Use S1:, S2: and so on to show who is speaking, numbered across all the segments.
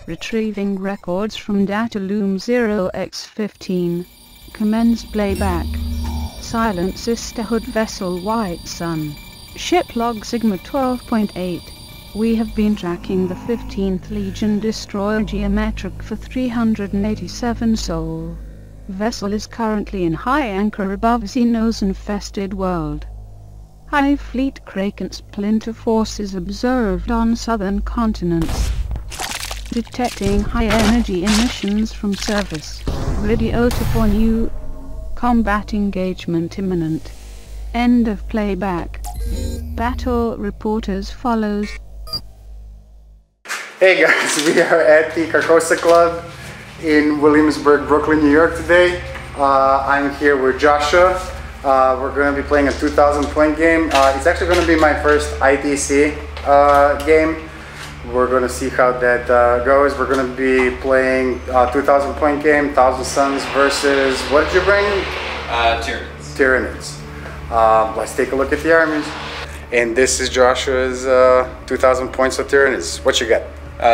S1: Retrieving records from data loom 0x15. Commence playback. Silent Sisterhood Vessel White Sun. Ship log Sigma 12.8. We have been tracking the 15th Legion destroyer Geometric for 387 Sol. Vessel is currently in high anchor above Xenos-infested world. High Fleet Kraken Splinter forces observed on southern continents. Detecting high energy emissions from surface. Radio to for new. Combat engagement imminent. End of playback. Battle report as follows.
S2: Hey guys, we are at the Carcosa Club in Williamsburg, Brooklyn, New York today. I'm here with Joshua. We're going to be playing a 2,000 point game. It's actually going to be my first ITC game. We're going to see how that goes. We're going to be playing a 2,000 point game, 1,000 Suns versus, what did you bring?
S3: Tyranids.
S2: Tyranids. Let's take a look at the armies. And this is Joshua's 2,000 points of Tyranids. What you got?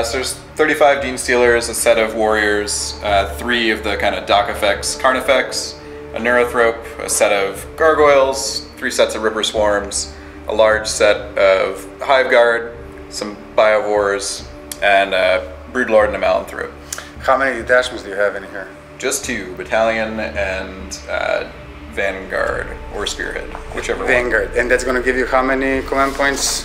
S3: So there's 35 Dean Stealers, a set of Warriors, 3 of the kind of Dock effects, Carnifex, a Neurothrope, a set of Gargoyles, 3 sets of Ripper Swarms, a large set of Hive Guard, some Biovores, and a Broodlord and a Malanthrope.
S2: How many detachments do you have in here?
S3: Just 2, Battalion and Vanguard or Spearhead, whichever
S2: Vanguard. And that's going to give you how many command points?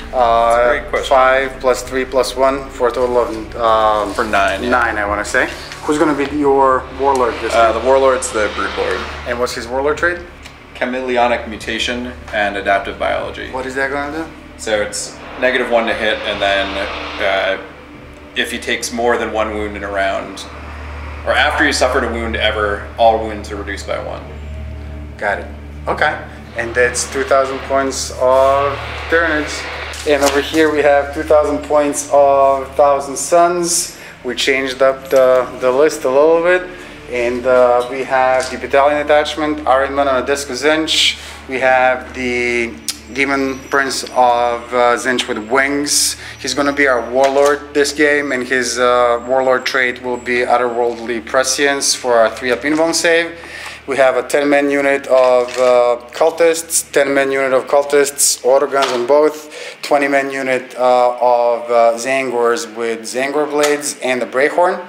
S3: That's a great question.
S2: 5 plus 3 plus 1 for a total of
S3: for 9. Yeah.
S2: 9, I want to say. Who's going to be your Warlord this time?
S3: The Warlord's the Broodlord.
S2: And what's his Warlord trait?
S3: Chameleonic Mutation and Adaptive Biology.
S2: What is that going to do?
S3: So it's -1 to hit, and then if he takes more than 1 wound in a round, or after he suffered a wound ever, all wounds are reduced by 1.
S2: Got it. Okay. And that's 2,000 points of Tyranids. And over here we have 2,000 points of 1,000 Suns. We changed up the list a little bit. And we have the Battalion attachment, Iron Man on a Disc of Zinch. We have the Demon Prince of Zinch with wings. He's going to be our Warlord this game, and his Warlord trait will be Otherworldly Prescience for our 3-up invuln save. We have a 10-man unit of cultists, 10-man unit of cultists, autoguns on both, 20-man unit of Zangors with Zangor blades and the Brayhorn.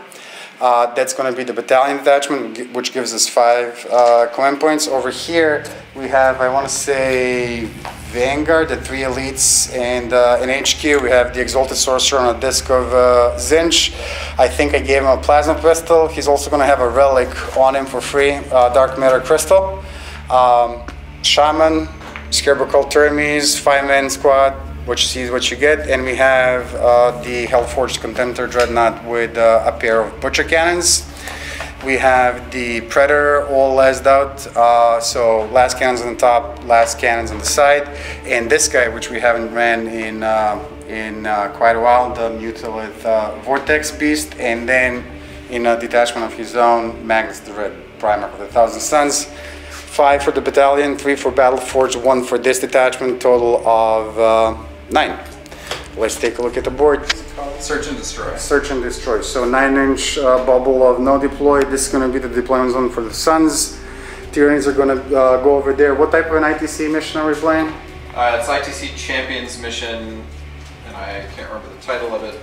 S2: That's going to be the Battalion attachment, which gives us 5 command points. Over here we have, I want to say, Vanguard, the 3 elites, and in HQ we have the Exalted Sorcerer on a Disc of Zinch. I think I gave him a Plasma Pistol. He's also going to have a relic on him for free, Dark Matter Crystal. Shaman, Scarecrow Cult Termes, 5-man squad, which is what you get, and we have the Hellforged Contender Dreadnought with a pair of Butcher Cannons. We have the Predator all lased out, so last cannons on the top, last cannons on the side, and this guy, which we haven't ran in quite a while, the Mutilith Vortex Beast, and then in a detachment of his own, Magnus the Red Primarch of the 1,000 Suns. 5 for the Battalion, 3 for Battleforge, 1 for this detachment, total of 9. Let's take a look at the board.
S3: Search and Destroy.
S2: Search and Destroy. So 9-inch bubble of no deploy. This is going to be the deployment zone for the Suns. Tyranids are going to go over there. What type of an ITC mission are we playing?
S3: It's ITC Champions Mission, and I can't remember the title of it.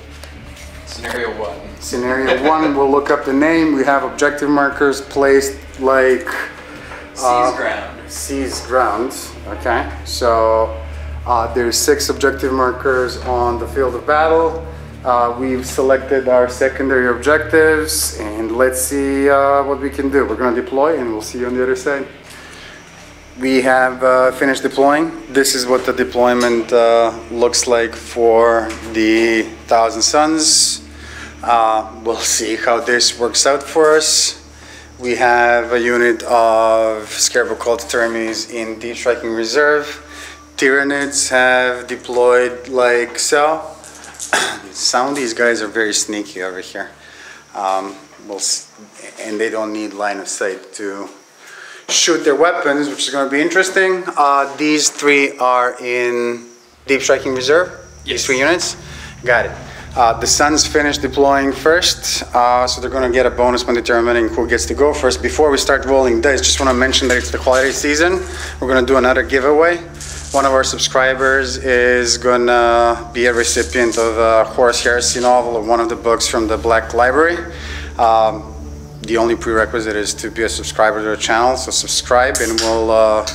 S3: Scenario 1.
S2: Scenario 1, we'll look up the name. We have objective markers placed like...
S3: Seize ground.
S2: Seize ground, okay. So there's 6 objective markers on the field of battle. We've selected our secondary objectives, and let's see what we can do. We're going to deploy, and we'll see you on the other side. We have finished deploying. This is what the deployment looks like for the 1,000 Suns. We'll see how this works out for us. We have a unit of Scarecrow Cult Termes in Deep Striking Reserve. Tyranids have deployed like so. Some of these guys are very sneaky over here. And they don't need line of sight to shoot their weapons, which is going to be interesting. These 3 are in Deep Striking Reserve?
S3: Yes.
S2: These 3 units? Got it. The Suns finished deploying first, so they're going to get a bonus when determining who gets to go first. Before we start rolling dice, just want to mention that it's the holiday season. We're going to do another giveaway. One of our subscribers is going to be a recipient of a Horus Heresy novel or one of the books from the Black Library. The only prerequisite is to be a subscriber to the channel, so subscribe and we'll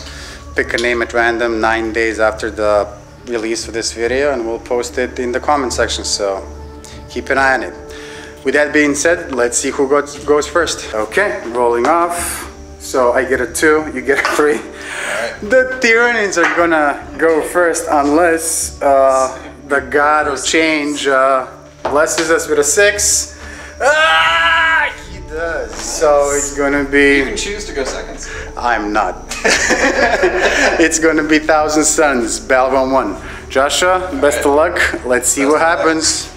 S2: pick a name at random 9 days after the release of this video and we'll post it in the comment section, so keep an eye on it. With that being said, let's see who goes first. Okay, rolling off. So I get a 2, you get a 3. Right. The Tyranids are gonna go first unless the god of change blesses us with a 6. He does. Nice. So it's gonna be...
S3: You can choose to go second.
S2: I'm not. It's gonna be Thousand Suns, Balvan 1. Joshua, best of luck. Let's see what happens.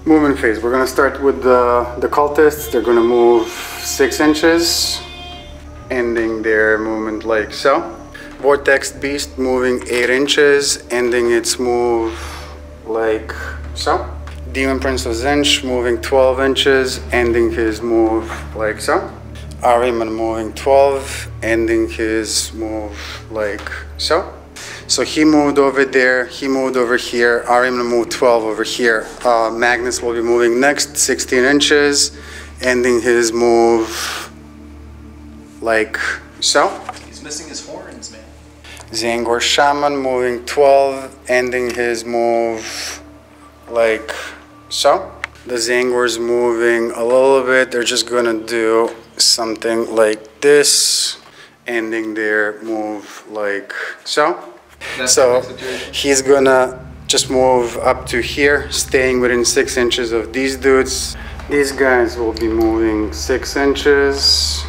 S2: Movement phase. We're gonna start with the cultists. They're gonna move 6 inches, ending their movement like so. Vortex Beast moving 8 inches, ending its move like so. Demon Prince of Zinch moving 12 inches, ending his move like so. Ahriman moving 12, ending his move like so. So he moved over there, he moved over here, Ahriman moved 12 over here. Magnus will be moving next, 16 inches, ending his move like so.
S3: He's missing his horns, man.
S2: Zangor Shaman moving 12, ending his move like so. The Zangor's moving a little bit. They're just gonna do something like this, ending their move like so. So he's gonna just move up to here, staying within 6 inches of these dudes. These guys will be moving 6 inches,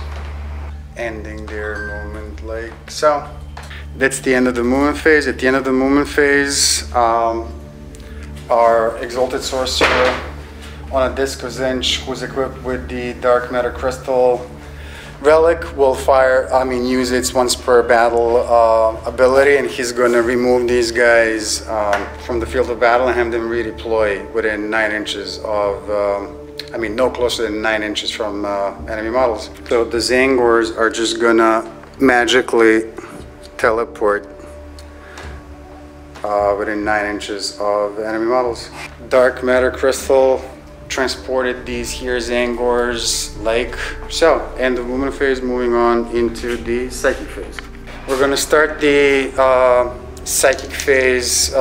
S2: ending their movement like so. That's the end of the movement phase. At the end of the movement phase, our Exalted Sorcerer on a Disc of Zinch, who's equipped with the Dark Matter Crystal Relic, will use its once per battle ability, and he's going to remove these guys from the field of battle and have them redeploy within 9 inches of no closer than 9 inches from enemy models. So the Zangors are just gonna magically teleport within 9 inches of enemy models. Dark Matter Crystal transported these here Zangors like so. End of movement phase, moving on into the psychic phase. We're gonna start the psychic phase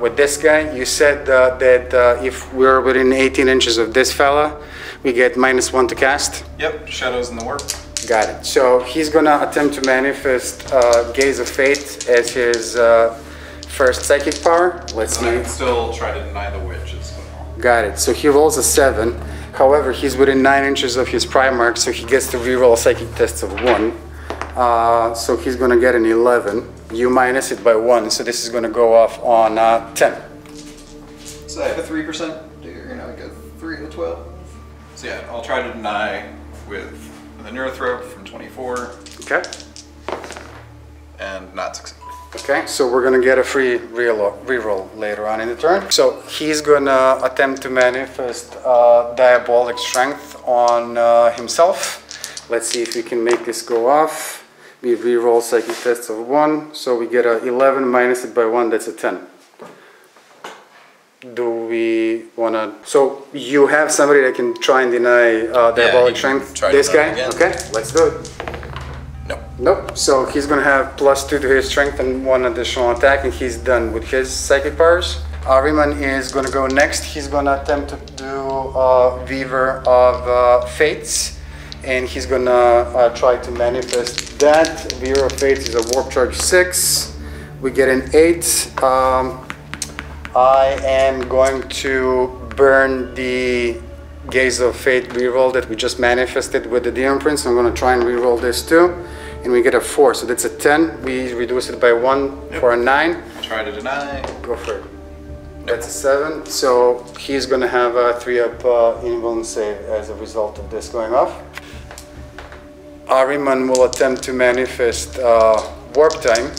S2: with this guy. You said that if we're within 18 inches of this fella, we get -1 to cast.
S3: Yep, Shadows in the Warp.
S2: Got it. So he's gonna attempt to manifest Gaze of Fate as his first psychic power. Let's see.
S3: I can still try to deny the witch as well.
S2: Got it. So he rolls a 7. However, he's within 9 inches of his Primarch, so he gets to reroll psychic tests of 1. So he's gonna get an 11. You minus it by 1, so this is gonna go off on 10.
S3: So I have a 3%. You're gonna get 3 to 12. So yeah, I'll try to deny with the Neurothrope from 24.
S2: Okay.
S3: And not succeed.
S2: Okay, so we're gonna get a free reroll later on in the turn. So he's gonna attempt to manifest Diabolic Strength on himself. Let's see if we can make this go off. We reroll psychic tests of 1, so we get a 11 minus it by 1, that's a 10. Do we wanna... So you have somebody that can try and deny Diabolic Strength? This guy?
S3: Again.
S2: Okay, let's do it.
S3: Nope.
S2: Nope. So he's gonna have +2 to his strength and 1 additional attack, and he's done with his psychic powers. Ahriman is gonna go next. He's gonna attempt to do Weaver of Fates, and he's gonna try to manifest that. Weaver of Fates is a Warp Charge 6. We get an 8. I am going to burn the Gaze of Fate reroll that we just manifested with the Demon Prince. I'm going to try and reroll this too, and we get a 4, so that's a 10. We reduce it by 1 for a 9.
S3: Try to deny.
S2: Go for it. That's a 7, so he's going to have a 3-up invuln save as a result of this going off. Ahriman will attempt to manifest Warp Time.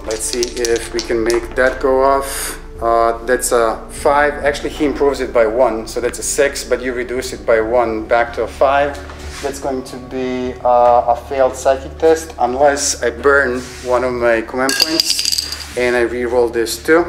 S2: Let's see if we can make that go off. That's a 5. Actually, he improves it by 1, so that's a 6, but you reduce it by 1 back to a 5. That's going to be a failed psychic test unless I burn one of my command points and I re-roll this too.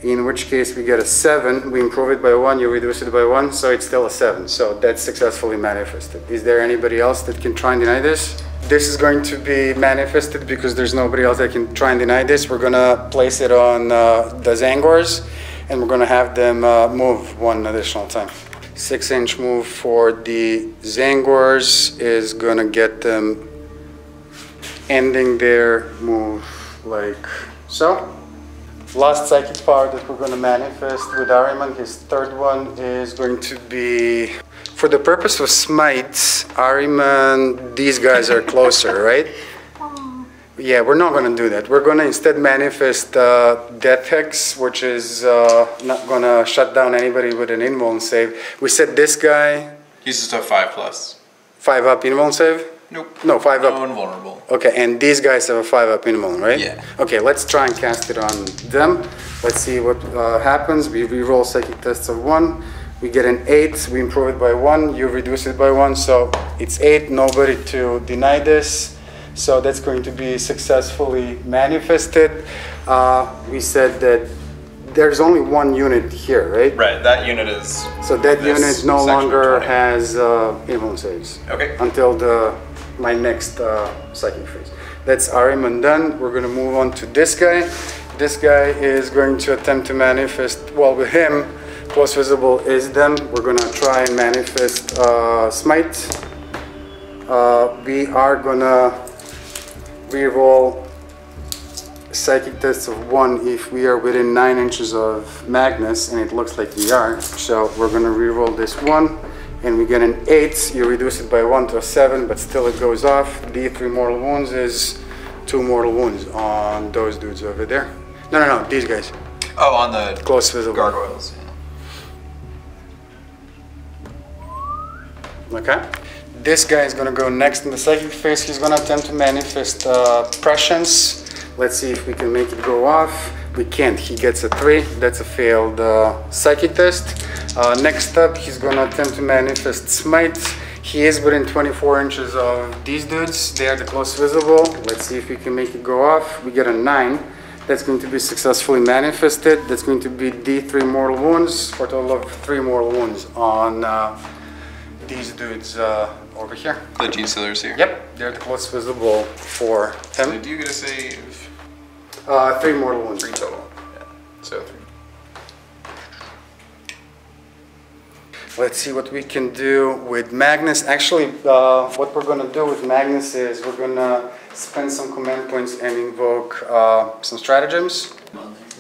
S2: In which case we get a 7, we improve it by 1, you reduce it by 1, so it's still a 7. So that's successfully manifested. Is there anybody else that can try and deny this? This is going to be manifested because there's nobody else that can try and deny this. We're gonna place it on the Zangors and we're gonna have them move one additional time. 6-inch move for the Zangors is gonna get them ending their move like so. Last psychic power that we're going to manifest with Ahriman, his third one, is going to be, for the purpose of smite, Ahriman, these guys are closer, right? Yeah, we're not going to do that. We're going to instead manifest Death Hex, which is not going to shut down anybody with an invuln save. We said this guy...
S3: He's just a 5+.
S2: 5 up invuln save?
S3: Nope.
S2: No, 5 up.
S3: No invulnerable.
S2: Okay, and these guys have a 5 up invuln, right?
S3: Yeah.
S2: Okay, let's try and cast it on them. Let's see what happens. We re-roll psychic tests of 1. We get an 8. We improve it by 1. You reduce it by 1, so it's 8. Nobody to deny this. So that's going to be successfully manifested. We said that there's only one unit here, right?
S3: Right, that unit is...
S2: So that unit no longer has invuln saves.
S3: Okay.
S2: Until my next psychic phase. That's Ahriman done. We're going to move on to this guy. This guy is going to attempt to manifest, well, with him, close visible is them. We're going to try and manifest smite. We are going to re-roll psychic tests of 1 if we are within 9 inches of Magnus, and it looks like we are. So we're going to re-roll this 1. And we get an 8, you reduce it by 1 to a 7, but still it goes off. D3 mortal wounds is 2 mortal wounds on those dudes over there. No, these guys.
S3: Oh, on the
S2: close visible
S3: gargoyles.
S2: Okay. This guy is going to go next in the psychic phase. He's going to attempt to manifest prescience. Let's see if we can make it go off. We can't. He gets a 3. That's a failed psychic test. Next up, he's going to attempt to manifest smite. He is within 24 inches of these dudes. They are the close visible. Let's see if we can make it go off. We get a 9. That's going to be successfully manifested. That's going to be D3 mortal wounds for a total of 3 mortal wounds on these dudes over here.
S3: The Gene Stealers here?
S2: Yep, they're the close visible for him.
S3: So do you get a save?
S2: 3 mortal wounds.
S3: 3 total. Yeah. So 3.
S2: Let's see what we can do with Magnus. Actually, what we're going to do with Magnus is we're going to spend some command points and invoke some stratagems.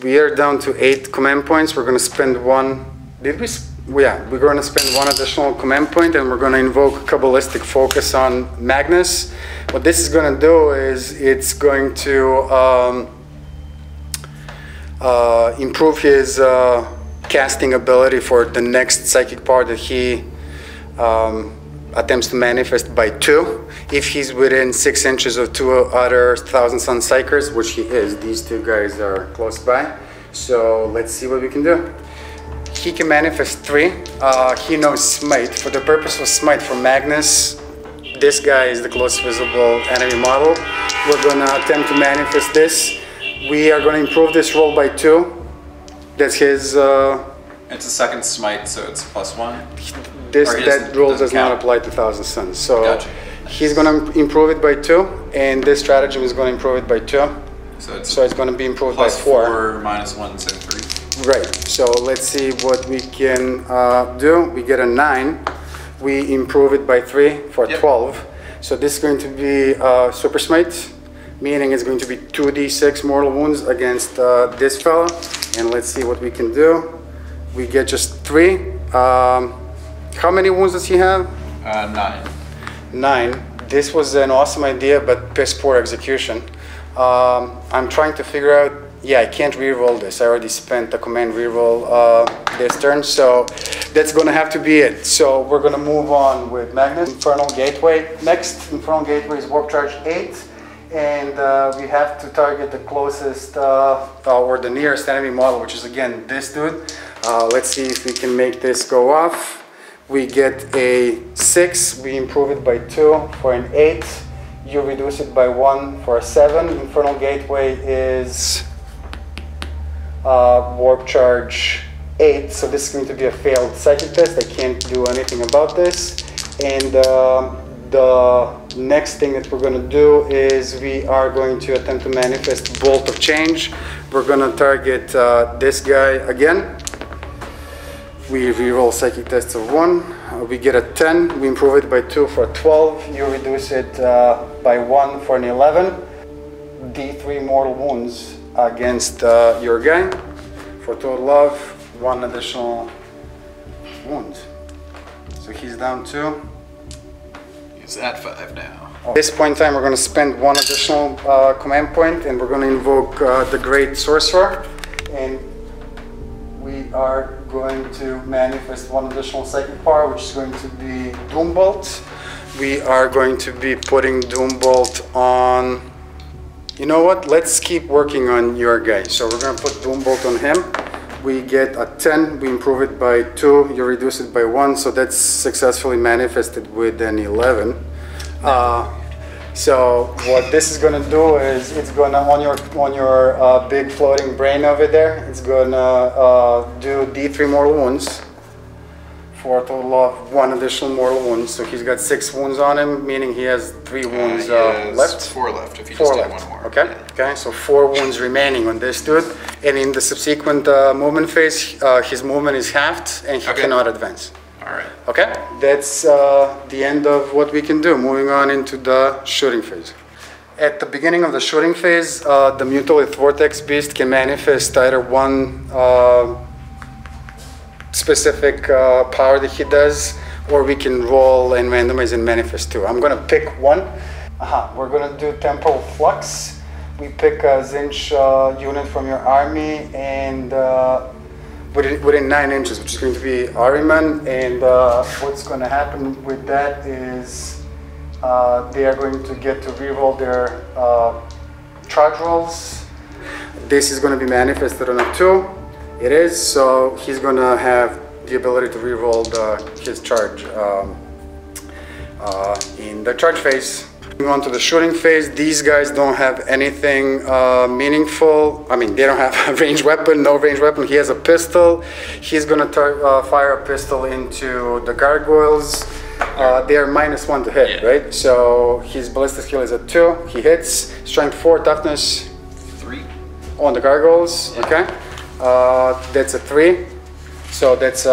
S2: We are down to 8 command points. We're going to spend 1. Did we? Yeah, we're going to spend 1 additional command point, and we're going to invoke Kabbalistic Focus on Magnus. What this is going to do is it's going to improve his casting ability for the next psychic power that he attempts to manifest by 2. If he's within 6 inches of 2 other Thousand Sun Psychers, which he is, these 2 guys are close by. So let's see what we can do. He can manifest 3. He knows smite. For the purpose of smite for Magnus, this guy is the close visible enemy model. We're going to attempt to manifest this. We are going to improve this roll by 2. That's his...
S3: it's a second smite, so it's +1.
S2: That roll does not apply to Thousand Suns. So
S3: gotcha.
S2: He's going to improve it by 2, and this stratagem is going to improve it by 2. So it's going to be improved by 4.
S3: +4, -1, so 3.
S2: Right. So let's see what we can do. We get a 9. We improve it by 3 for 12. So this is going to be Super Smite, meaning it's going to be 2d6 mortal wounds against this fella. And let's see what we can do. We get just 3. How many wounds does he have?
S3: 9.
S2: 9. This was an awesome idea, but piss poor execution. I'm trying to figure out. Yeah, I can't reroll this. I already spent the command reroll this turn, so that's going to have to be it. So we're going to move on with Magnus. Infernal Gateway. Next, Infernal Gateway is Warp Charge 8. and we have to target the closest or the nearest enemy model, which is again this dude. Let's see if we can make this go off. We get a 6, we improve it by 2 for an 8. You reduce it by 1 for a 7. Infernal Gateway is warp charge 8, so this is going to be a failed psychic test. I can't do anything about this. And the next thing that we're going to do is we are going to attempt to manifest Bolt of Change. We're going to target this guy again. We reroll psychic tests of 1. We get a 10. We improve it by 2 for a 12. You reduce it by 1 for an 11. D3 mortal wounds against your guy for a total of 1 additional wound. So he's down 2.
S3: He's at 5 now.
S2: At this point in time, we're going to spend 1 additional command point, and we're going to invoke the Great Sorcerer. And we are going to manifest 1 additional psychic power, which is going to be Doombolt. We are going to be putting Doombolt on... You know what? Let's keep working on your guy. So we're going to put Doombolt on him. We get a 10, we improve it by 2, you reduce it by 1, so that's successfully manifested with an 11. So what this is going to do is it's going to, on your big floating brain over there, it's going to do D3 mortal wounds for a total of 1 additional mortal wounds. So he's got 6 wounds on him, meaning he has 3 wounds left.
S3: 4 left if you
S2: 4
S3: just
S2: left.
S3: did 1 more.
S2: Okay, okay, so 4 wounds remaining on this dude. And in the subsequent movement phase, his movement is halved and he cannot advance.
S3: Alright.
S2: Okay, that's the end of what we can do. Moving on into the shooting phase. At the beginning of the shooting phase, the Mutalith Vortex Beast can manifest either 1 specific power that he does, or we can roll and randomize and manifest 2. I'm going to pick 1. We're going to do Temporal Flux. We pick a Zinch unit from your army, and within 9 inches, which is going to be Ahriman. And what's going to happen with that is they are going to get to reroll their charge rolls. This is going to be manifested on a 2. It is, so he's going to have the ability to reroll his charge in the charge phase. Moving on to the shooting phase, these guys don't have anything meaningful. I mean, they don't have a ranged weapon, no ranged weapon. He has a pistol. He's going to fire a pistol into the gargoyles. They are -1 to hit, right? So his ballistic skill is a 2. He hits. Strength 4, toughness
S3: 3
S2: on the gargoyles. Okay. That's a 3, so that's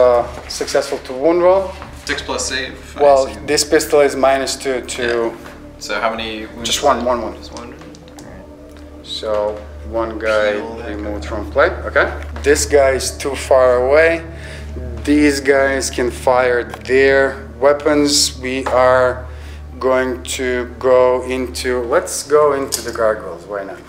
S2: successful to wound roll.
S3: 6 plus save.
S2: Well, this pistol is -2 to...
S3: Yeah. So how many wounds?
S2: Just one.
S3: Just 1? Alright.
S2: So 1 guy removed from play, okay. This guy is too far away. These guys can fire their weapons. We are going to go into... Let's go into the gargoyles, why not?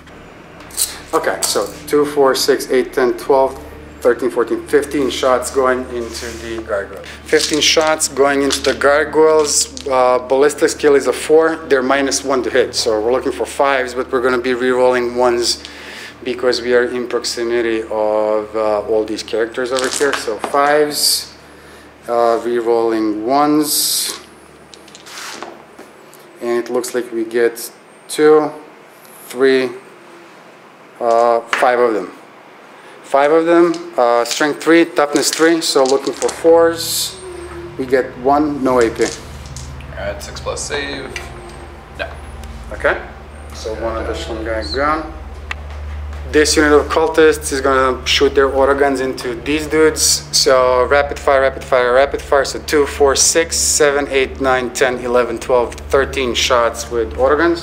S2: Okay, so 2, 4, 6, 8, 10, 12, 13, 14, 15 shots going into the gargoyles. 15 shots going into the gargoyles. Ballistic skill is a 4. They're -1 to hit. So we're looking for 5s, but we're going to be re-rolling 1s because we are in proximity of all these characters over here. So 5s, re-rolling 1s. And it looks like we get 2, 3, 5 of them. 5 of them, strength 3, toughness 3, so looking for 4s. We get 1, no AP.
S3: Alright, 6 plus save. No.
S2: Okay, so 1 additional guy gone. This unit of cultists is gonna shoot their autoguns into these dudes. So rapid fire, rapid fire, rapid fire. So 2, 4, 6, 7, 8, 9, 10, 11, 12, 13 shots with autoguns.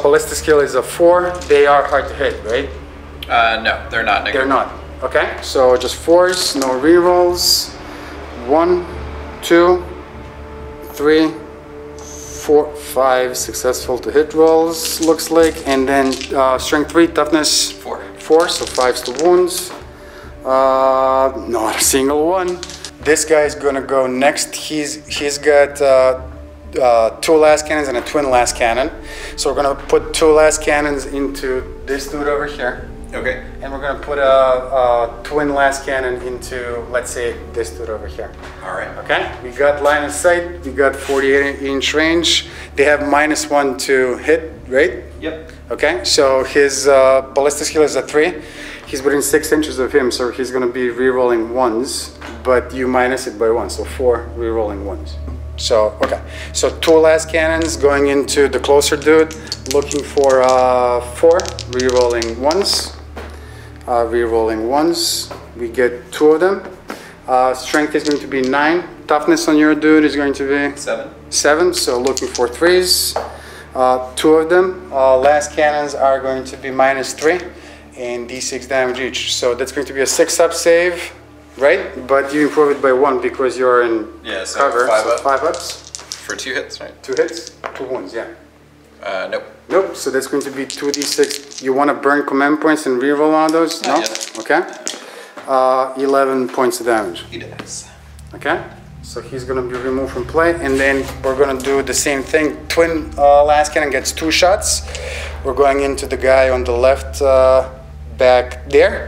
S2: Ballistic skill is a 4. They are hard to hit, right?
S3: No, they're not.
S2: They're not. Okay, so just 4s, no rerolls. 1, 2, 3, 4, 5 successful to hit rolls, looks like. And then strength 3, toughness 4, so 5s to wounds. Not a single one. This guy is gonna go next. He's got two last cannons and a twin last cannon. So we're gonna put two last cannons into this dude over here.
S3: Okay.
S2: And we're gonna put a twin last cannon into, let's say, this dude over here.
S3: All right.
S2: Okay, we got line of sight, we got 48-inch range. They have -1 to hit, right?
S3: Yep.
S2: Okay, so his ballistic skill is a 3. He's within 6 inches of him, so he's gonna be re-rolling ones, but you minus it by 1, so 4 re-rolling ones. So, okay, so two last cannons going into the closer dude, looking for 4 re-rolling ones. Re-rolling ones, we get 2 of them. Strength is going to be 9. Toughness on your dude is going to be 7, so looking for 3s. 2 of them. Last cannons are going to be -3 and d6 damage each. So that's going to be a 6-up save, right? But you improve it by 1 because you're in cover. 5 ups.
S3: For 2 hits, right?
S2: 2 hits? 2 wounds, yeah.
S3: Nope.
S2: Nope, so that's going to be 2d6. You want to burn command points and reroll on those? No? Okay. 11 points of damage.
S3: He does.
S2: Okay. So he's going to be removed from play, and then we're going to do the same thing. Twin last cannon gets 2 shots. We're going into the guy on the left back there.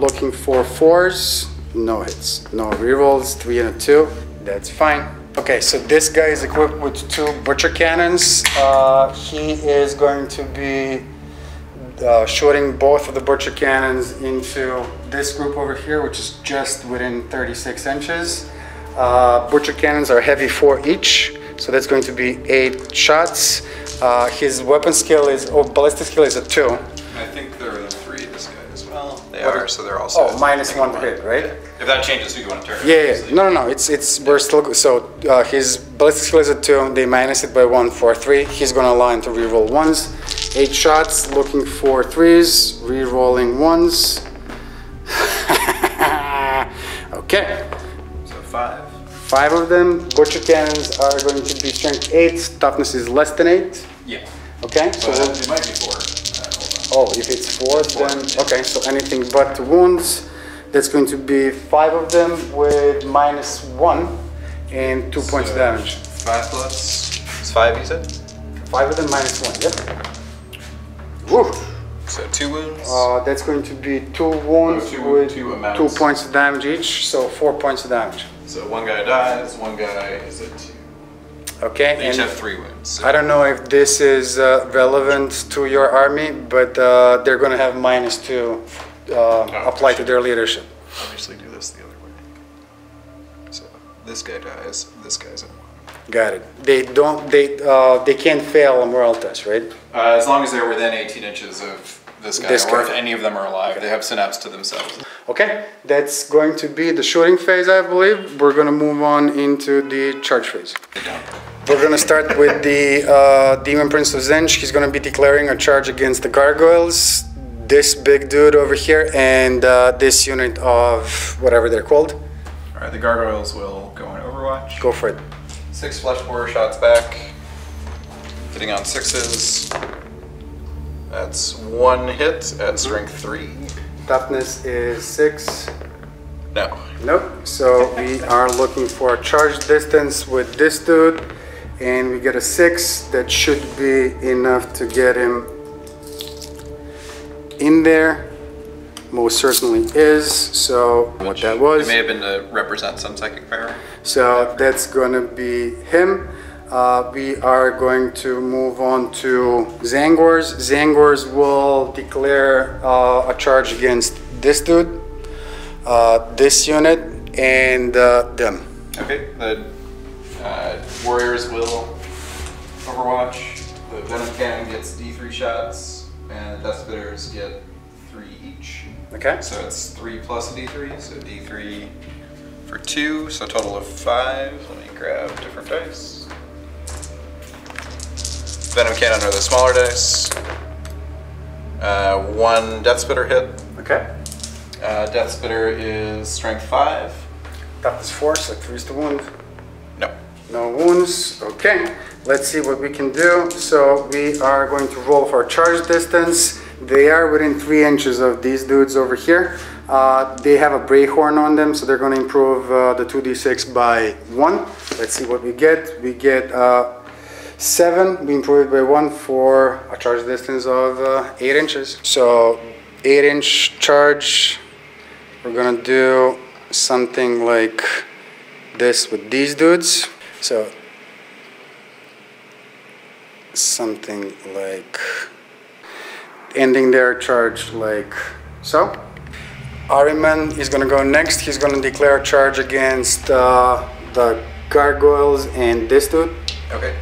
S2: Looking for 4s. No hits. No rerolls. 3 and a 2. That's fine. Okay, so this guy is equipped with 2 butcher cannons. He is going to be shooting both of the butcher cannons into this group over here, which is just within 36 inches. Butcher cannons are heavy 4 each, so that's going to be 8 shots. His weapon skill is, ballistic skill is a 2.
S3: I think there are 3 this guy as well. They are, so they're also.
S2: Oh, -1 to hit, right?
S3: If that changes, we go on a turn.
S2: Yeah. No. We're still good. So his ballistic skill is a 2. They minus it by 1 for 3. He's gonna line to reroll ones. 8 shots, looking for 3s, rerolling ones. Okay. 5 of them. Butcher cannons are going to be strength 8. Toughness is less than 8.
S3: Yeah.
S2: Okay. So
S3: it might be 4.
S2: Oh, if it's 4, then okay. So anything but wounds. That's going to be 5 of them with -1 and 2 points of damage.
S3: 5 plus. It's 5, you said?
S2: 5 of them -1. Yep. Woo.
S3: So 2 wounds.
S2: That's going to be 2 wounds with 2 points of damage each, so 4 points of damage.
S3: So 1 guy dies, 1 guy is at 2.
S2: Okay.
S3: They each have 3 wounds. So.
S2: I don't know if this is relevant to your army, but they're going to have -2 apply to their leadership.
S3: Obviously, do this the other way. So this guy dies. This guy's at 1.
S2: Got it. They can't fail a morale test, right?
S3: As long as they're within 18 inches of this guy, or if any of them are alive, they have synapse to themselves.
S2: Okay, that's going to be the shooting phase, I believe. We're going to move on into the charge phase. We're going to start with the Demon Prince of Zench. He's going to be declaring a charge against the gargoyles. This big dude over here and this unit of whatever they're called.
S3: All right, the gargoyles will go in Overwatch.
S2: Go for it.
S3: 6 flesh borer shots back, hitting on 6s. That's 1 hit at strength 3.
S2: Toughness is 6.
S3: No.
S2: Nope. So we are looking for a charge distance with this dude, and we get a 6. That should be enough to get him in there. Most certainly is. So what that was.
S3: It may have been to represent some psychic power.
S2: So that's gonna be him. We are going to move on to Zangors. Zangors will declare a charge against this dude, this unit, and them.
S3: Okay, the warriors will Overwatch. The venom cannon gets D3 shots, and the death spitters get 3 each.
S2: Okay.
S3: So it's 3 plus a D3, so D3 for 2, so a total of 5. Let me grab different dice. Venom cannon are the smaller dice. 1 death spitter hit.
S2: Okay.
S3: Death spitter is strength 5.
S2: Toughness 4, so 3 is the wound.
S3: No.
S2: No wounds. Okay. Let's see what we can do. So we are going to roll for charge distance. They are within 3 inches of these dudes over here. They have a bray horn on them, so they're going to improve the 2d6 by 1. Let's see what we get. We get 7. We improve it by 1 for a charge distance of 8 inches. So 8-inch charge. We're going to do something like this with these dudes. So something like ending their charge like so. Ariman is going to go next. He's going to declare a charge against the gargoyles and this dude.
S3: Okay.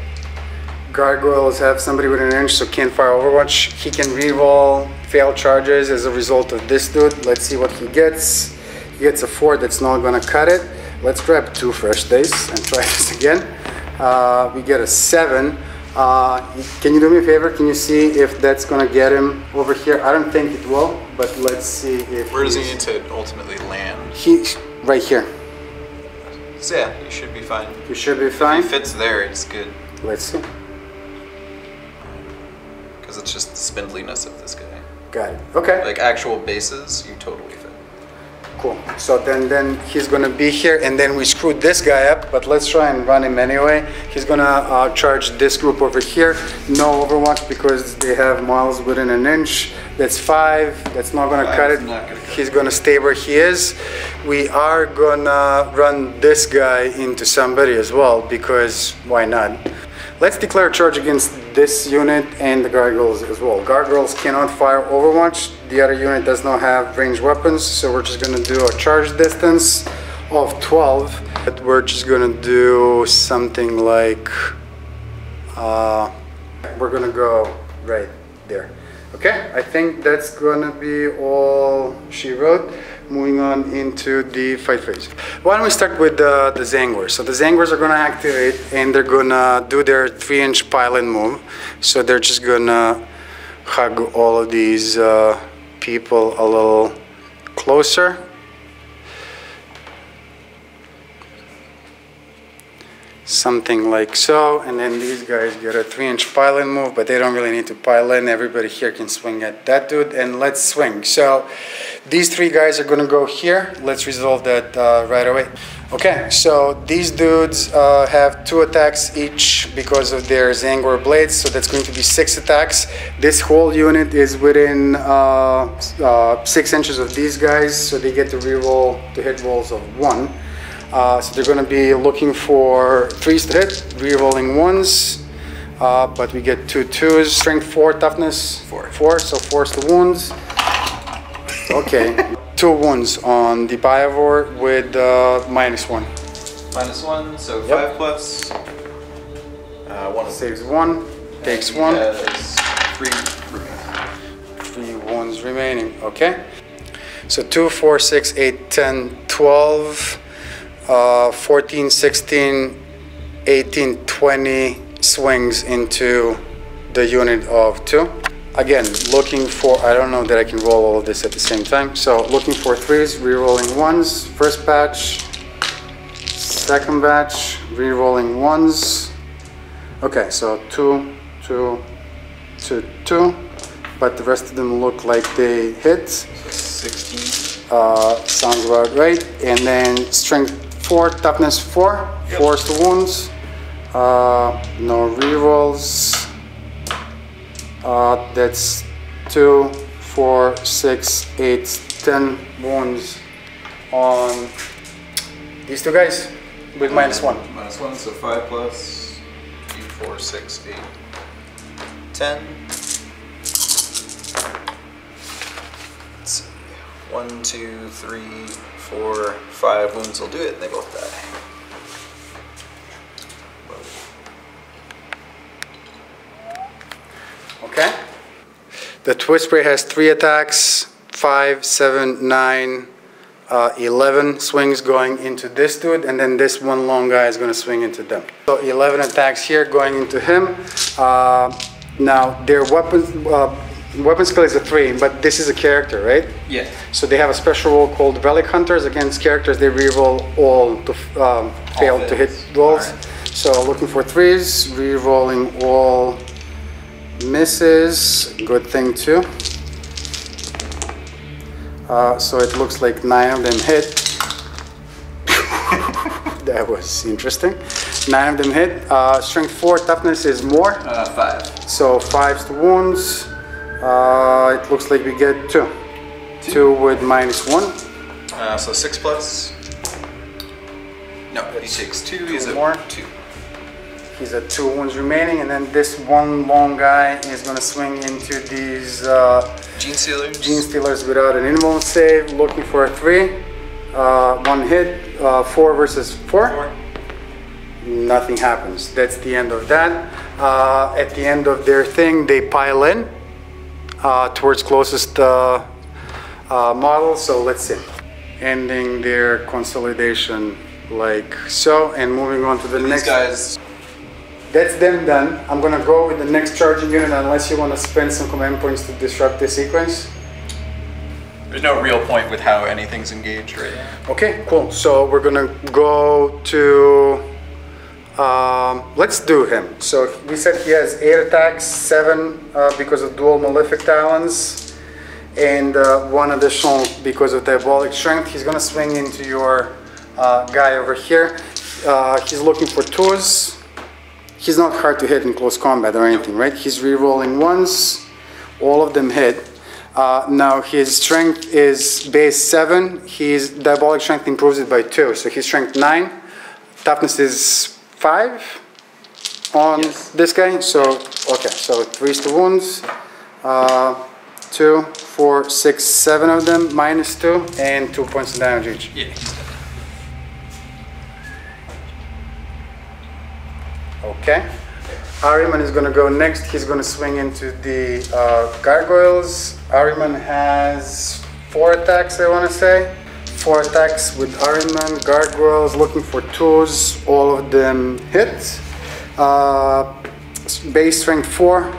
S2: Gargoyles have somebody within an inch, so can't fire Overwatch. He can reroll failed charges as a result of this dude. Let's see what he gets. He gets a 4. That's not going to cut it. Let's grab 2 fresh dice and try this again. We get a 7. Can you do me a favor? Can you see if that's going to get him over here? I don't think it will, but let's see if...
S3: Where does he need to ultimately land?
S2: He's right here.
S3: So yeah, you should be fine.
S2: You should be fine.
S3: If he fits there, it's good.
S2: Let's see.
S3: Because it's just the spindliness of this guy.
S2: Got it. Okay.
S3: Like actual bases, you totally fit.
S2: Cool. So then he's going to be here, and then we screwed this guy up, but let's try and run him anyway. He's going to charge this group over here. No Overwatch because they have miles within an inch. That's 5. That's not going to cut it. He's going to stay where he is. We are going to run this guy into somebody as well, because why not? Let's declare a charge against this unit and the gargoyles as well. Gargoyles cannot fire Overwatch. The other unit does not have ranged weapons, so we're just going to do a charge distance of 12. But we're just going to do something like... we're going to go right there. Okay, I think that's going to be all she wrote. Moving on into the fight phase. Why don't we start with the Zangwers? So the Zangwers are going to activate and they're going to do their 3-inch pylon move. So they're just going to hug all of these people a little closer. Something like so, and then these guys get a 3-inch pylon move, but they don't really need to pile in. Everybody here can swing at that dude, and let's swing. So these 3 guys are going to go here. Let's resolve that right away. Okay, so these dudes have 2 attacks each because of their Zangor blades, so that's going to be 6 attacks. This whole unit is within 6 inches of these guys, so they get to reroll to hit rolls of 1. So they're going to be looking for 3s to hit, re-rolling 1s, but we get 2 2s, strength 4, toughness 4, so force the wounds. Okay, 2 wounds on the Biovore with -1.
S3: -1, so 5 plus. 1
S2: saves 1, takes 1.
S3: 3 remaining.
S2: 3 wounds remaining. Okay, so 2, 4, 6, 8, 10, 12. 14, 16, 18, 20 swings into the unit of 2. Again, looking for, I don't know that I can roll all of this at the same time. So looking for 3s, re-rolling 1s. First batch, second batch, re-rolling 1s. Okay, so 2, 2, 2, 2. But the rest of them look like they hit.
S3: 16.
S2: Sounds about right. And then strength 4, toughness 4, yep. Force the wounds, no rerolls. That's 2, 4, 6, 8, 10 wounds on these 2 guys with -1.
S3: -1, so 5 plus 2, 4, 6, 8, 10. Let's see. 1, 2, 3, 4, 5 wounds will do it, and they both die.
S2: Okay. The Twist Spray has 3 attacks, 5, 7, 9, 11 swings going into this dude, and then this one long guy is going to swing into them. So 11 attacks here going into him. Now their weapons. Weapon skill is a 3, but this is a character, right?
S3: Yeah.
S2: So they have a special roll called Relic Hunters. Against characters, they reroll all to fail to hit rolls. Right. So looking for 3s, rerolling all misses. Good thing too. So it looks like 9 of them hit. That was interesting. 9 of them hit. Strength 4, toughness is more.
S3: 5.
S2: So 5's to wounds. It looks like we get 2. 2 with -1.
S3: So 6 plus. No, he takes 2. He's at
S2: more.
S3: 2.
S2: He's at 2 wounds remaining, and then this one long guy is going to swing into these
S3: Gene Stealers.
S2: Gene Stealers without an invuln save, looking for a 3. 1 hit, 4 versus 4. Nothing happens. That's the end of that. At the end of their thing, they pile in towards closest model. So let's see. Ending their consolidation like so, and moving on to the next
S3: guys.
S2: That's them done. I'm gonna go with the next charging unit unless you want to spend some command points to disrupt the sequence.
S3: There's no real point with how anything's engaged right now.
S2: Okay, cool. So we're gonna go to, let's do him. So we said he has 8 attacks, 7 because of dual malefic talons, and 1 additional because of diabolic strength. He's gonna swing into your guy over here. He's looking for 2s. He's not hard to hit in close combat or anything, right? He's re-rolling 1s. All of them hit. Now his strength is base 7. His diabolic strength improves it by 2. So his strength 9. Toughness is 5 on this guy. So, okay, so 3's to wounds. 2, 4, 6, 7 of them, -2, and 2 points of damage each.
S3: Yeah.
S2: Okay. Ahriman is going to go next. He's going to swing into the gargoyles. Ahriman has 4 attacks, I want to say. 4 attacks with Ahriman. Gargoyles looking for 2s. All of them hit. Base strength 4.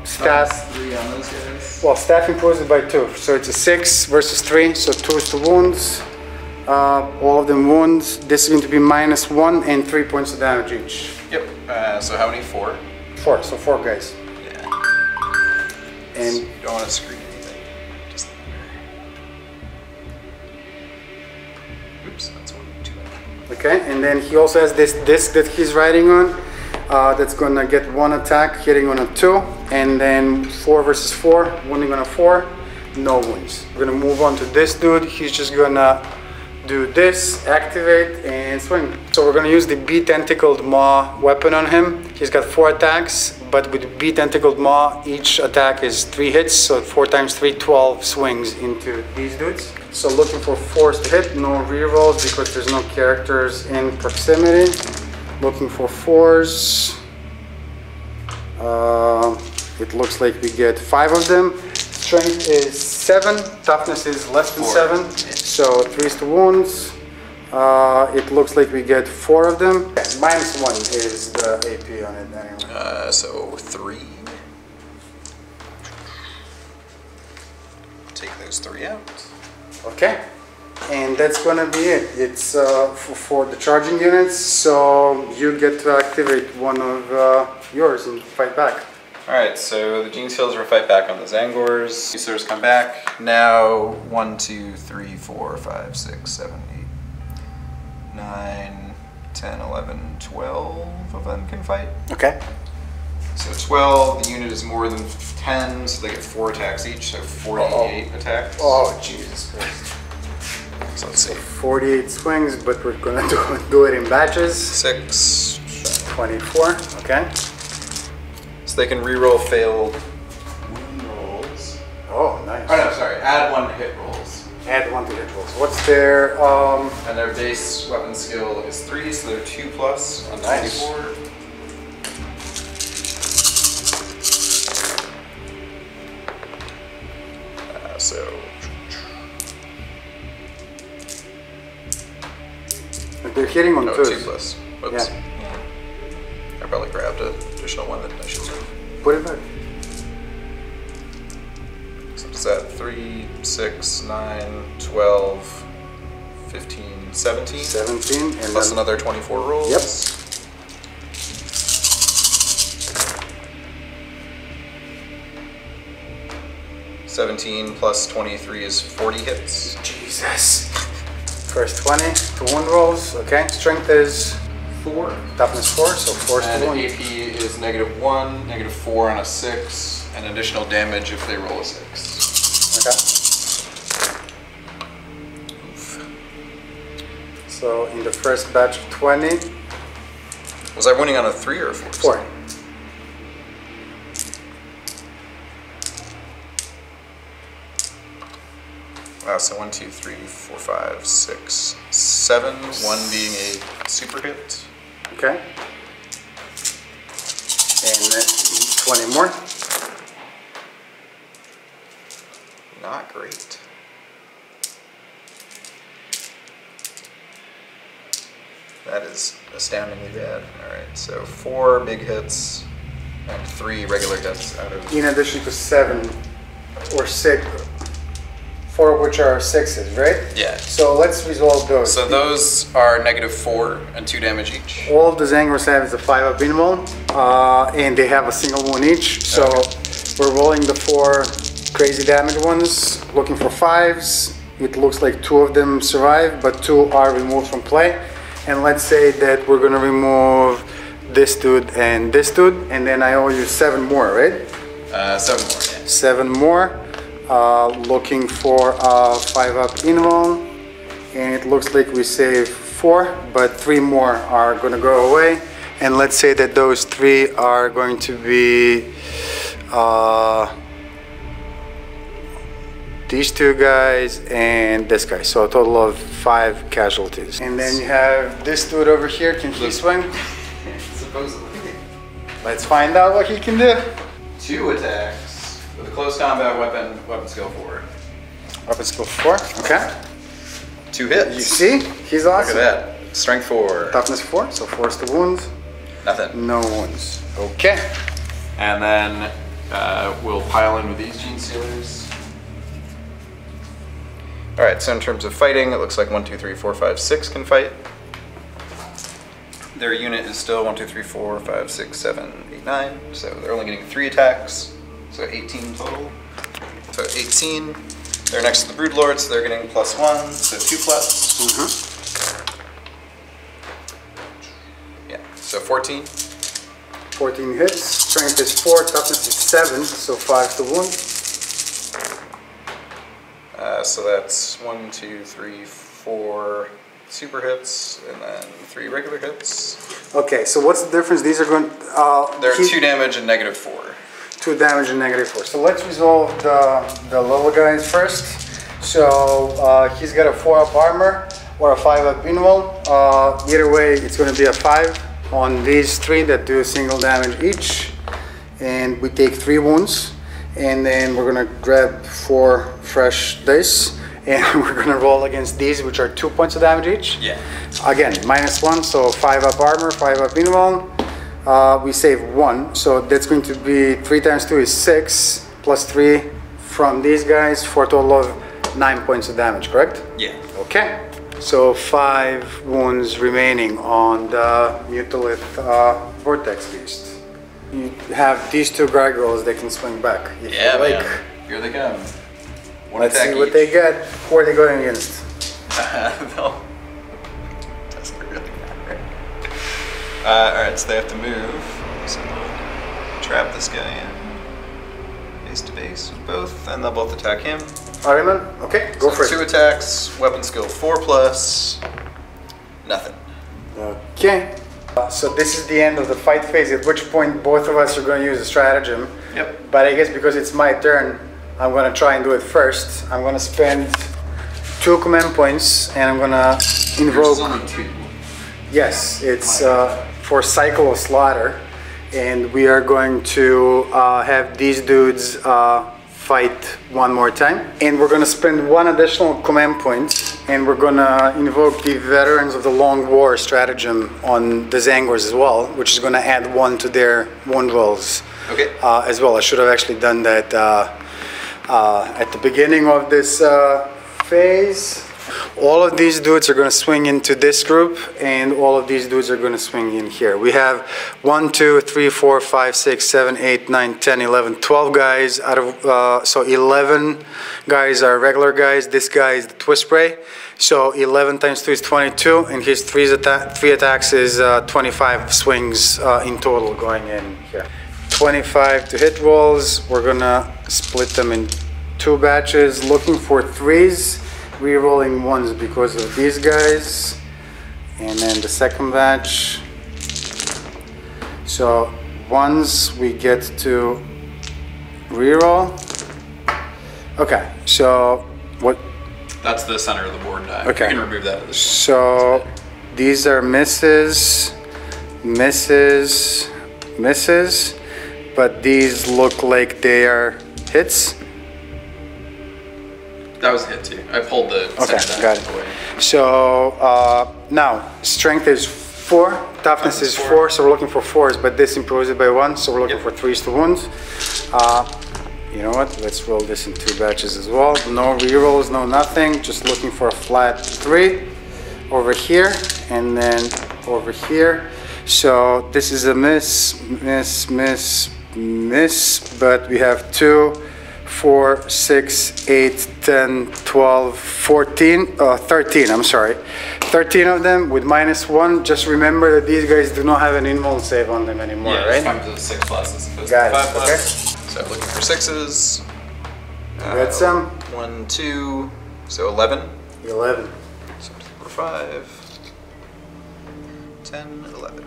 S2: Staff.
S3: 3 on those guys.
S2: Well, staff improves it by 2. So it's a 6 versus 3. So 2's to wounds. All of them wounds. This is going to be -1 and 3 points of damage each.
S3: Yep. So how many? 4?
S2: 4, so 4 guys.
S3: Yeah.
S2: And
S3: you don't want to screen anything. Just oops, that's 1, 2.
S2: okay, and then he also has this disc that he's riding on. That's gonna get 1 attack, hitting on a 2, and then 4 versus 4, wounding on a 4, no wounds. We're gonna move on to this dude. He's just gonna do this, activate, and swing. So we're gonna use the bee-tentacled maw weapon on him. He's got 4 attacks, but with bee-tentacled maw, each attack is 3 hits, so 4 times 3, 12 swings into these dudes. So looking for 4s to hit, no rerolls because there's no characters in proximity. Looking for 4s. It looks like we get 5 of them. Strength is 7, toughness is less than 7, so 3's to wounds. It looks like we get 4 of them. -1 is the AP on it anyway.
S3: So 3. Take those 3 out.
S2: Okay, and that's gonna be it. It's for the charging units, so you get to activate one of yours and fight back.
S3: Alright, so the Gene Stealers will fight back on the Zangors. Gene Stealers come back. Now 1, 2, 3, 4, 5, 6, 7, 8, 9, 10, 11, 12 of them can fight.
S2: Okay.
S3: So 12, the unit is more than 10, so they get 4 attacks each, so 48 attacks.
S2: Oh, Jesus Christ.
S3: So let's see.
S2: 48 swings, but we're gonna do it in batches.
S3: 6.
S2: 24, okay.
S3: So they can reroll failed wound rolls.
S2: Oh, nice.
S3: Oh no, sorry, add 1 to hit rolls.
S2: Add 1 to hit rolls. What's their,
S3: And their base weapon skill is 3, so they're 2 plus on 24.
S2: Nice.
S3: So
S2: they're hitting on 2s.
S3: 2 plus. Whoops.
S2: Yeah.
S3: I probably grabbed an additional 1 that I should have.
S2: Put it back.
S3: So it's at 3, 6, 9, 12, 15, 17.
S2: 17 and
S3: Plus
S2: then
S3: another 24 rolls.
S2: Yep.
S3: 17 plus 23 is 40 hits.
S2: Jesus. First 20, 2 wound rolls. Okay. Strength is
S3: 4.
S2: toughness 4, so 4
S3: And
S2: to wound.
S3: AP is -1, -4 on a 6, and additional damage if they roll a 6.
S2: Okay. So in the first batch of 20.
S3: Was I winning on a 3 or a 4?
S2: 4.
S3: Wow, so 1, 2, 3, 4, 5, 6, 7, 1 being a super hit.
S2: Okay. And then 20 more.
S3: Not great. That is astoundingly bad. Alright, so 4 big hits and 3 regular hits out of...
S2: In addition to 7 or 6, 4 of which are 6s, right?
S3: Yeah.
S2: So let's resolve those.
S3: So those are -4 and 2 damage each.
S2: All the Zangors have is a 5-up invul, and they have a single wound each. So we're rolling the 4 crazy damage ones, looking for 5s. It looks like 2 of them survive, but 2 are removed from play. And let's say that we're gonna remove this dude, and then I owe you 7 more, right?
S3: 7 more, yeah.
S2: 7 more. Looking for a 5-up invul, and it looks like we save 4, but 3 more are gonna go away. And let's say that those 3 are going to be these 2 guys and this guy, so a total of 5 casualties. And then you have this dude over here. Can he swing?
S3: Supposedly.
S2: Let's find out what he can do.
S3: 2 attacks with a close combat weapon, weapon skill 4.
S2: Weapon skill 4, okay.
S3: 2 hits.
S2: You see? He's awesome.
S3: Look at that. Strength 4.
S2: Toughness 4, so 4 is the wounds.
S3: Nothing.
S2: No wounds. Okay.
S3: And then we'll pile in with these Gene Stealers. Alright, so in terms of fighting, it looks like 1, 2, 3, 4, 5, 6 can fight. Their unit is still 1, 2, 3, 4, 5, 6, 7, 8, 9. So they're only getting 3 attacks. So 18 total. So 18. They're next to the Broodlord, so they're getting +1, so 2 plus. Yeah, so 14.
S2: 14 hits. Strength is 4, toughness is 7, so 5 to wound.
S3: So that's 1, 2, 3, 4 super hits, and then 3 regular hits.
S2: Okay, so what's the difference? These are going.
S3: They're 2 damage and -4.
S2: 2 damage and -4. So let's resolve the little guys first. So he's got a 4-up armor or a 5-up invul. Either way, it's going to be a 5 on these 3 that do single damage each, and we take 3 wounds. And then we're gonna grab 4 fresh dice, and we're gonna roll against these, which are 2 points of damage each.
S3: Yeah.
S2: Again, -1, so 5-up armor, 5-up invul. We save 1, so that's going to be 3 times 2 is 6, plus 3 from these guys for a total of 9 points of damage, correct?
S3: Yeah.
S2: Okay. So 5 wounds remaining on the Mutolith Vortex Beast. You have these 2 gargoyles that can swing back. If
S3: Yeah,
S2: you like.
S3: man. Here they come. One
S2: Let's
S3: attack
S2: see what
S3: each.
S2: they get. Who are they going against?
S3: No. Doesn't really matter. Alright, so they have to move. So trap this guy in. Base to base with both, and they'll both attack him.
S2: Ariman? Okay, go for it.
S3: 2 attacks, weapon skill 4 plus. Nothing.
S2: Okay. So this is the end of the fight phase, at which point both of us are going to use a stratagem.
S3: Yep.
S2: But I guess because it's my turn, I'm going to try and do it first. I'm going to spend 2 command points, and I'm going to invoke...
S3: There's only 2.
S2: Yes, it's for Cycle of Slaughter, and we are going to have these dudes fight one more time. And we're going to spend 1 additional command point, and we're going to invoke the Veterans of the Long War stratagem on the Zangors as well, which is going to add 1 to their wound rolls.
S3: Okay.
S2: As well. I should have actually done that at the beginning of this phase. All of these dudes are going to swing into this group, and all of these dudes are going to swing in here. We have 1, 2, 3, 4, 5, 6, 7, 8, 9, 10, 11, 12 guys out of, so 11 guys are regular guys. This guy is the twist spray. So 11 times 2 is 22, and his 3 attacks is 25 swings in total going in here. 25 to hit rolls. We're going to split them in 2 batches, looking for 3s. Re-rolling 1s because of these guys, and then the second batch. So 1s we get to re-roll. Okay, so what?
S3: That's the center of the board die.
S2: Okay.
S3: You can remove that at this point.
S2: So these are misses, misses, misses, but these look like they are hits.
S3: That was a hit too. I pulled the
S2: Okay, got it.
S3: away.
S2: So now strength is 4, toughness is 4, so we're looking for 4s, but this improves it by 1, so we're looking for 3s to wounds. You know what? Let's roll this in 2 batches as well. No rerolls, no nothing. Just looking for a flat 3 over here, and then over here. So this is a miss, miss, miss, miss, but we have 2, 4, 6, 8, 10, 12, 14, 13, I'm sorry. 13 of them with -1. Just remember that these guys do not have an invuln save on them anymore,
S3: Yeah,
S2: right?
S3: it's time to 6+ as opposed
S2: Got
S3: to
S2: it,
S3: 5+.
S2: okay.
S3: So looking for 6s.
S2: Got some?
S3: 1, 2, so 11.
S2: 11.
S3: So 4, 5, 10, 11.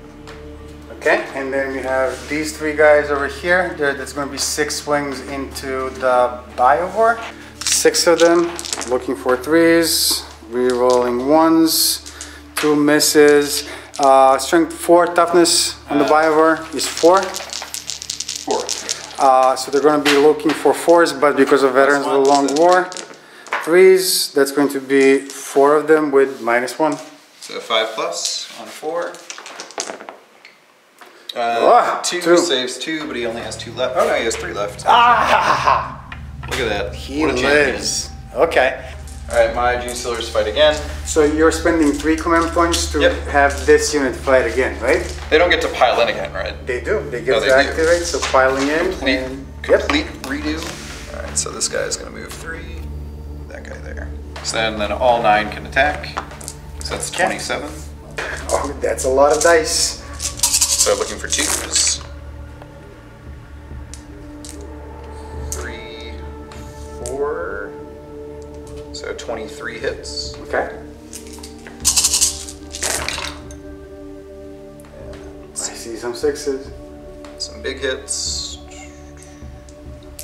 S2: Okay, and then we have these 3 guys over here. That's going to be 6 swings into the Biovore. 6 of them, looking for 3s, re-rolling 1s, 2 misses. Strength 4, toughness on the Biovore is 4.
S3: 4.
S2: So they're going to be looking for 4s, but because of Veterans of the Long War, 3s, that's going to be 4 of them with -1.
S3: So 5+ on 4. 2
S2: 2
S3: saves 2, but he only has 2 left. Oh no, he has 3 left.
S2: Ah!
S3: Look at that.
S2: He
S3: What a champion.
S2: lives. Okay.
S3: Alright, my Gene Stealers fight again.
S2: So you're spending 3 command points to have this unit fight again, right?
S3: They don't get to pile in again, right?
S2: They do. They get
S3: Oh,
S2: to
S3: they do.
S2: activate, so piling in.
S3: Complete redo. Alright, so this guy is going to move 3. That guy there. So then all 9 can attack. So that's 27.
S2: Oh, that's a lot of dice.
S3: So looking for 2s. 3, 4. So 23 hits.
S2: Okay. I see some 6s.
S3: Some big hits.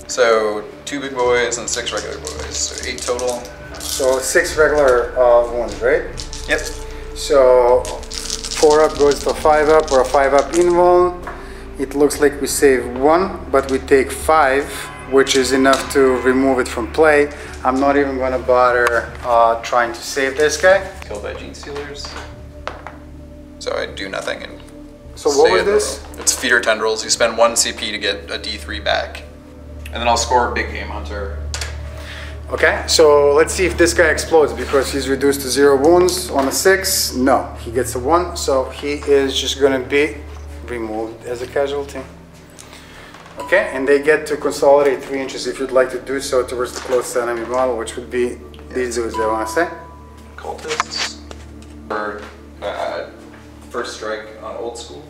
S3: So 2 big boys and 6 regular boys. So 8 total.
S2: So 6 regular ones, right?
S3: Yep.
S2: So 4 up goes to 5 up or a 5 up invuln. It looks like we save 1, but we take 5, which is enough to remove it from play. I'm not even going to bother trying to save this guy.
S3: Killed by Gene Stealers. So I do nothing and
S2: So what
S3: stay
S2: was
S3: at the
S2: this?
S3: roll. It's Feeder Tendrils. You spend 1 CP to get a D3 back. And then I'll score Big Game Hunter.
S2: Okay, so let's see if this guy explodes because he's reduced to 0 wounds on a 6. No, he gets a 1, so he is just going to be removed as a casualty. Okay, and they get to consolidate 3 inches if you'd like to do so towards the closest enemy model, which would be these dudes they want to say.
S3: Cultists. For first strike on old school.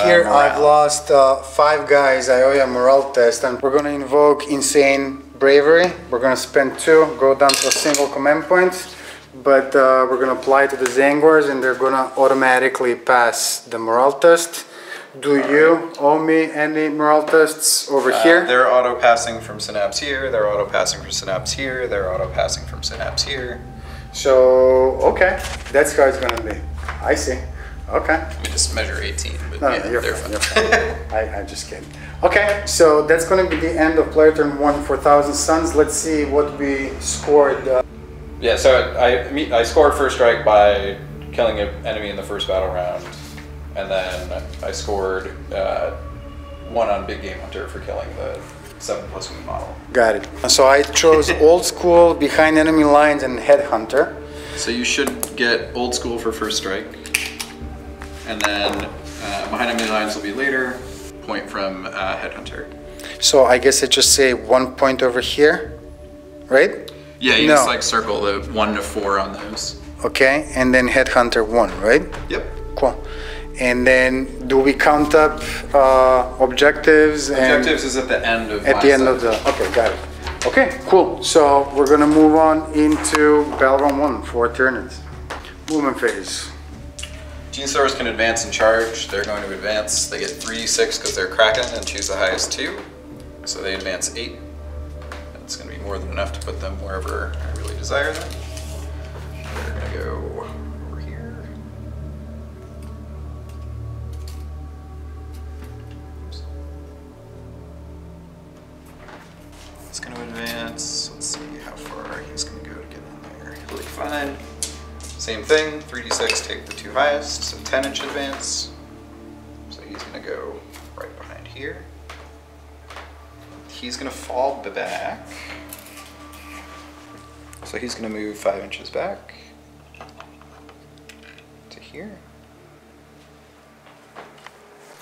S2: Here
S3: Morale.
S2: I've lost 5 guys. I owe you a morale test, and we're going to invoke Insane Bravery. We're going to spend 2, go down to a single command point, but we're going to apply to the Zangors, and they're going to automatically pass the morale test. Do you owe me any morale tests over here?
S3: They're auto-passing from Synapse here, they're auto-passing from Synapse here, they're auto-passing from Synapse here.
S2: So, okay, that's how it's going to be. I see. Okay.
S3: Let me just measure 18, but
S2: No,
S3: yeah,
S2: you're
S3: they're
S2: fine.
S3: fine.
S2: You're fine. I'm just kidding. Okay, so that's going to be the end of player turn 1 for 1,000 Suns. Let's see what we scored.
S3: Yeah, so I scored first strike by killing an enemy in the first battle round, and then I scored 1 on Big Game Hunter for killing the 7+ wound model.
S2: Got it. So I chose old school, behind enemy lines, and headhunter.
S3: So you should get Old School for first strike. And then behind enemy lines will be later, point from Headhunter.
S2: So I guess I just say 1 point over here, right?
S3: Yeah, you just like circle the 1 to 4 on those.
S2: Okay, and then Headhunter 1, right?
S3: Yep.
S2: Cool. And then do we count up objectives?
S3: Objectives is at the end of
S2: At the end of the, okay, got it. Okay, cool. So we're gonna move on into Battle Round 1 for Tyranids. Movement phase.
S3: Genestealers can advance and charge. They're going to advance. They get 3d6 because they're Kraken and choose the highest 2. So they advance 8. That's going to be more than enough to put them wherever I really desire them. They're going to go over here. Oops. It's going to advance. Let's see how far he's going to go to get in there. He'll be fine. Same thing, 3d6, take the 2 highest, so 10-inch advance. So he's going to go right behind here. He's going to fall back. So he's going to move 5 inches back to here.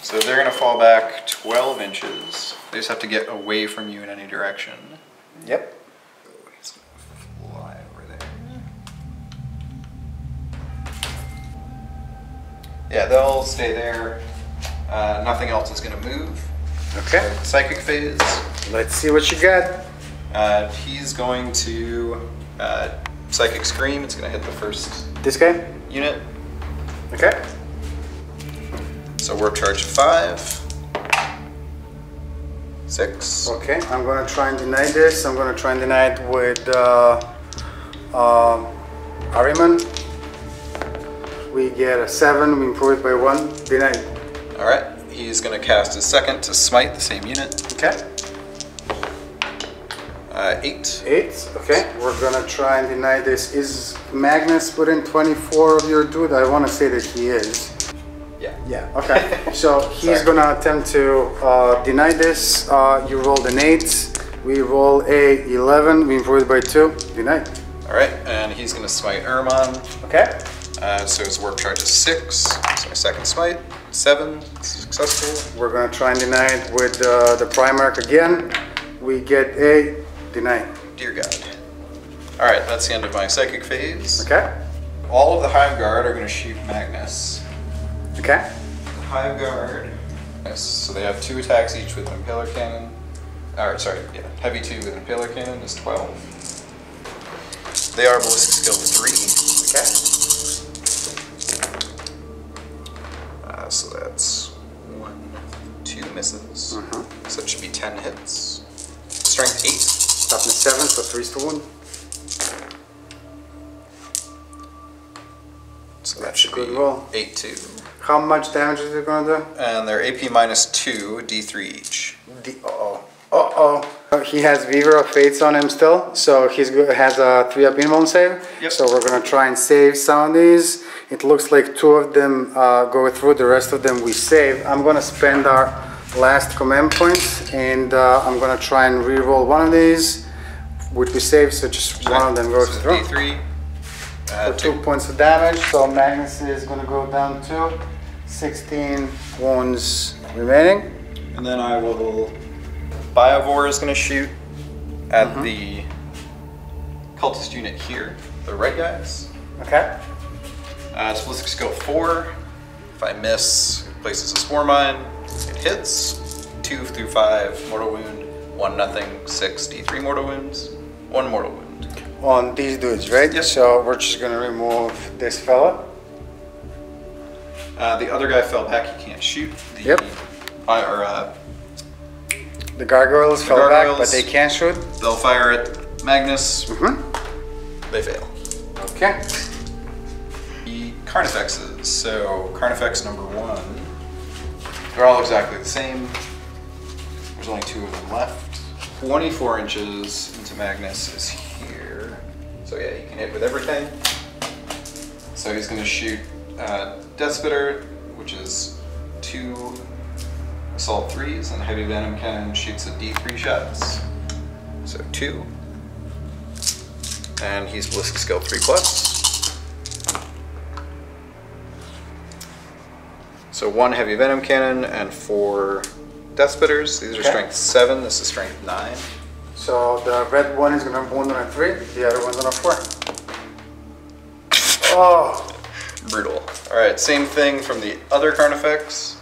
S3: So they're going to fall back 12 inches. They just have to get away from you in any direction.
S2: Yep.
S3: He's going to fly over there. Yeah, they'll stay there. Nothing else is going to move.
S2: Okay.
S3: So, psychic phase.
S2: Let's see what you got.
S3: He's going to Psychic Scream. It's going to hit the first
S2: This guy?
S3: unit.
S2: Okay.
S3: So warp charge 5. 6.
S2: Okay, I'm gonna try and deny this. I'm gonna try and deny it with Ahriman. We get a 7, we improve it by 1, denied.
S3: Alright, he's going to cast his second to smite the same unit.
S2: Okay.
S3: 8.
S2: 8, okay. We're gonna try and deny this. Is Magnus within 24 of your dude? I wanna say that he is.
S3: Yeah.
S2: Yeah, okay. So he's gonna attempt to deny this. You rolled an 8, we roll a 11, we improve it by 2, denied.
S3: Alright, and he's going to smite Ermon.
S2: Okay.
S3: So his warp charge is 6. So my second smite, 7, successful.
S2: We're gonna try and deny it with the Primarch again. We get a deny.
S3: Dear God. Alright, that's the end of my psychic phase.
S2: Okay.
S3: All of the Hive Guard are going to shoot Magnus.
S2: Okay.
S3: The Hive Guard, yes, so they have 2 attacks each with an Impaler Cannon. Or, sorry, yeah, heavy 2 with an Impaler Cannon is 12. They are ballistic skill 3.
S2: Okay.
S3: So that's 1, 2 misses. So it should be 10 hits. Strength 8.
S2: Toughness 7, so 3 to 1.
S3: So that should
S2: good
S3: be
S2: roll.
S3: 8, 2.
S2: How much damage is it gonna do?
S3: And they're AP minus 2, D3 each.
S2: He has Weaver of Fates on him still, so he has a 3-up invuln save.
S3: Yep.
S2: So we're gonna try and save some of these. It looks like 2 of them go through, the rest of them we save. I'm gonna spend our last command points, and I'm gonna try and re-roll one of these, which we save, so just one of them goes
S3: so
S2: through.
S3: D3.
S2: For 2 points of damage, so Magnus is gonna go down to 16 wounds remaining.
S3: And then I will... Biovore is going to shoot at the cultist unit here, the right guys.
S2: Okay.
S3: It's ballistic skill 4. If I miss, it places a spore mine. It hits. 2 through 5 mortal wound. 1 nothing. 6 D3 mortal wounds. 1 mortal wound.
S2: On these dudes, right?
S3: Yes.
S2: So we're just gonna remove this fella.
S3: The other guy fell back. He can't shoot.
S2: Yep. The gargoyles fell back, but they can't shoot.
S3: They'll fire at Magnus. They fail.
S2: Okay.
S3: The Carnifexes. So Carnifex number 1. They're all exactly the same. There's only 2 of them left. 24 inches into Magnus is here. So yeah, he can hit with everything. So he's going to shoot Death Spitter, which is 2 Assault 3s, and Heavy Venom Cannon shoots at D3 shots. So 2. And he's ballistic skill 3+. So 1 heavy venom cannon and 4 death spitters. These are strength 7. This is strength 9.
S2: So the red one is gonna wound on a 3. The other one's on a 4. Oh,
S3: brutal. All right, same thing from the other Carnifex.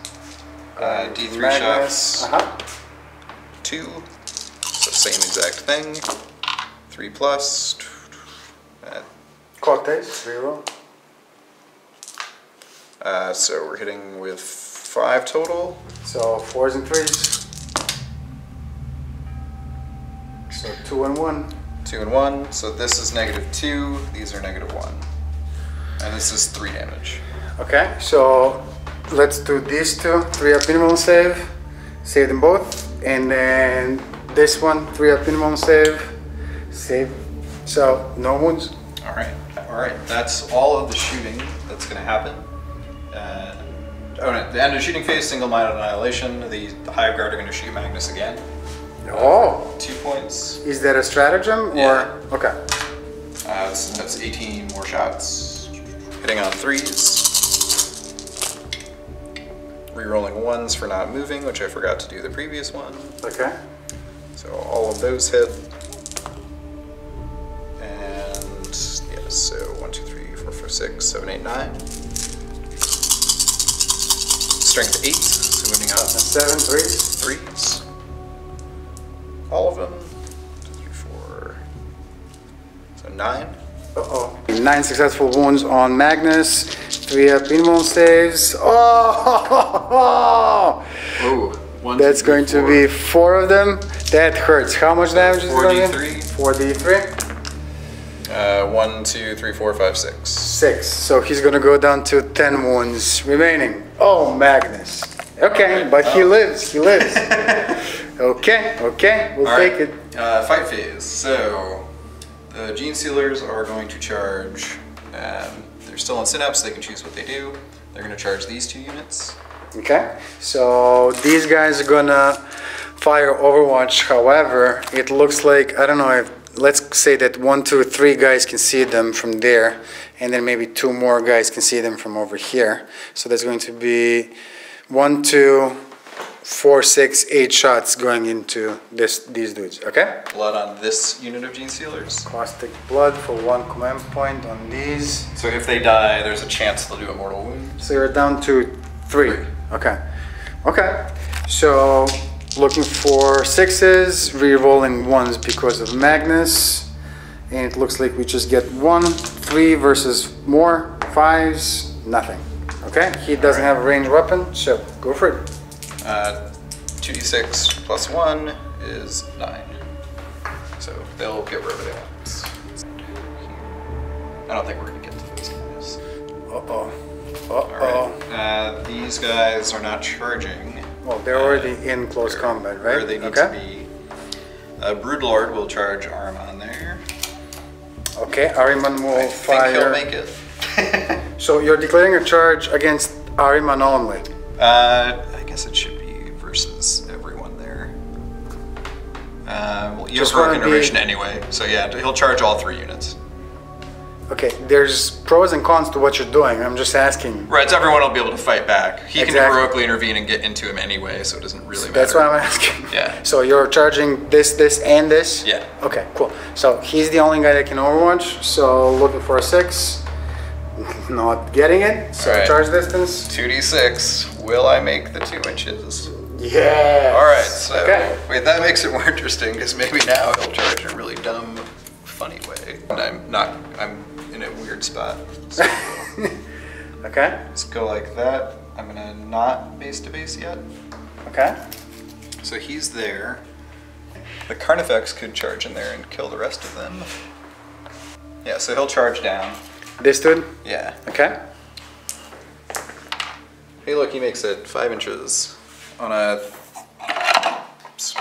S3: D3 shocks. 2. So same exact thing. 3 plus.
S2: Cortes, reroll.
S3: So we're hitting with 5 total.
S2: So 4s and 3s. So 2 and 1.
S3: 2 and 1. So this is -2. These are -1. And this is 3 damage.
S2: Okay, so let's do these two. 3-up minimum save. Save them both. And then this one, 3-up minimum save. Save. So no wounds.
S3: All right. All right. That's all of the shooting that's going to happen. At the end of shooting phase, single-minded annihilation. The Hive Guard are going to shoot Magnus again.
S2: Oh.
S3: 2 points.
S2: Is that a stratagem or okay?
S3: That's 18 more shots. Hitting on 3s. Rerolling 1s for not moving, which I forgot to do the previous one.
S2: Okay.
S3: So all of those hit. And yeah, so 1, 2, 3, 4, 5, 6, 7, 8, 9. Strength 8, so moving out.
S2: 7, 3s.
S3: 3s. All of them. 2, 3, 4. So 9.
S2: Uh-oh. 9 successful wounds on Magnus. 3-up minimum saves. Oh!
S3: Ooh. 1,
S2: That's
S3: 2, 3,
S2: going
S3: 4.
S2: to be 4 of them. That hurts. How much damage is it going to be?
S3: 4d3.
S2: 4d3.
S3: 1, 2, 3, 4, 5, 6.
S2: 6. So he's going to go down to 10 wounds remaining. Oh, Magnus. Okay, but he lives. He lives. Okay, we'll take it.
S3: Fight phase. So the Gene Sealers are going to charge. They're still in Synapse. They can choose what they do. They're going to charge these 2 units.
S2: Okay, so these guys are gonna fire Overwatch. However, it looks like, I don't know if, let's say that 1, 2, 3 guys can see them from there, and then maybe 2 more guys can see them from over here. So there's going to be 1, 2, 4, 6, 8 shots going into these dudes. Okay.
S3: Blood on this unit of Gene Sealers.
S2: Caustic blood for 1 command point on these.
S3: So if they die, there's a chance they'll do a mortal wound.
S2: So you're down to 3. Okay. Okay. So looking for 6s, re-rolling 1s because of Magnus. And it looks like we just get 1, 3 versus more, 5s, nothing. Okay. He doesn't have a ranged weapon, so go for it.
S3: 2d6 plus 1 is 9. So they'll get wherever they want. I don't think we're going to get to those guys.
S2: Uh-oh.
S3: Alright, these guys are not charging.
S2: Well, they're already in close combat, right?
S3: Where they need to be. Broodlord will charge Ahriman there.
S2: Okay, Ahriman will fire.
S3: I think he'll make it.
S2: So you're declaring a charge against Ahriman only?
S3: I guess it should be versus everyone there. Well, you have heroic innovation anyway, so yeah, he'll charge all 3 units.
S2: Okay, there's pros and cons to what you're doing. I'm just asking.
S3: Right, so everyone will be able to fight back. He can heroically intervene and get into him anyway, so it doesn't really matter.
S2: That's what I'm asking.
S3: Yeah.
S2: So you're charging this, and this?
S3: Yeah.
S2: Okay, cool. So he's the only guy that can Overwatch, so looking for a 6. Not getting it, so charge distance.
S3: 2d6. Will I make the 2 inches?
S2: Yeah.
S3: Alright, so wait, that makes it more interesting, because maybe now he'll charge in a really dumb, funny way. And I'm in a weird spot. So
S2: okay.
S3: Let's go like that. I'm gonna not base to base yet.
S2: Okay.
S3: So he's there. The Carnifex could charge in there and kill the rest of them. Yeah, so he'll charge down.
S2: This dude?
S3: Yeah.
S2: Okay.
S3: Hey look, he makes it 5 inches on a... Oops.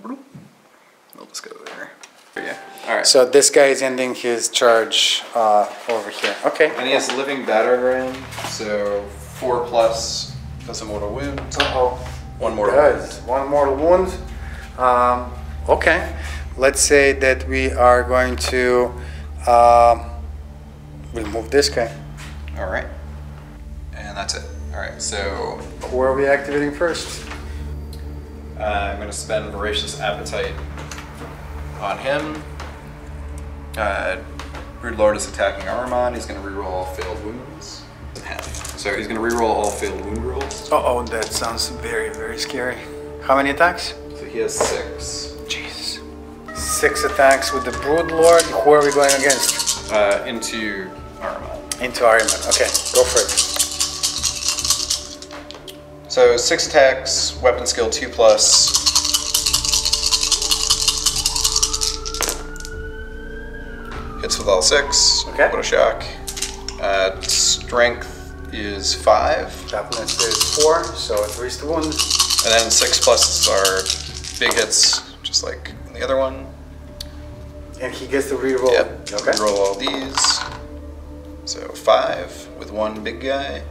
S3: We'll just go there. Yeah. Alright.
S2: So this guy is ending his charge over here. Okay.
S3: And he has living battering, so 4 plus does a mortal wound.
S2: Uh-oh.
S3: 1 mortal wound.
S2: 1 mortal wound. Okay. Let's say that we are going to remove this guy.
S3: Alright. And That's it. All right, so
S2: Who are we activating first?
S3: I'm going to spend Voracious Appetite on him. Brood Lord is attacking Armon. He's going to reroll all failed wounds. So he's going to reroll all failed wound rolls.
S2: Uh-oh, that sounds very, very scary. How many attacks?
S3: So he has 6.
S2: Jesus. 6 attacks with the Brood Lord. Who are we going against?
S3: Into Armon.
S2: Into Ariman. Okay, go for it.
S3: So 6 attacks, weapon skill 2+. Hits with all 6.
S2: Okay.
S3: What a shock. Strength is 5.
S2: Toughness is 4, so it 3's the wound.
S3: And then 6 pluses are big hits, just like in the other one.
S2: And he gets to reroll.
S3: Yep.
S2: Okay.
S3: Roll all these. So 5 with 1 big guy.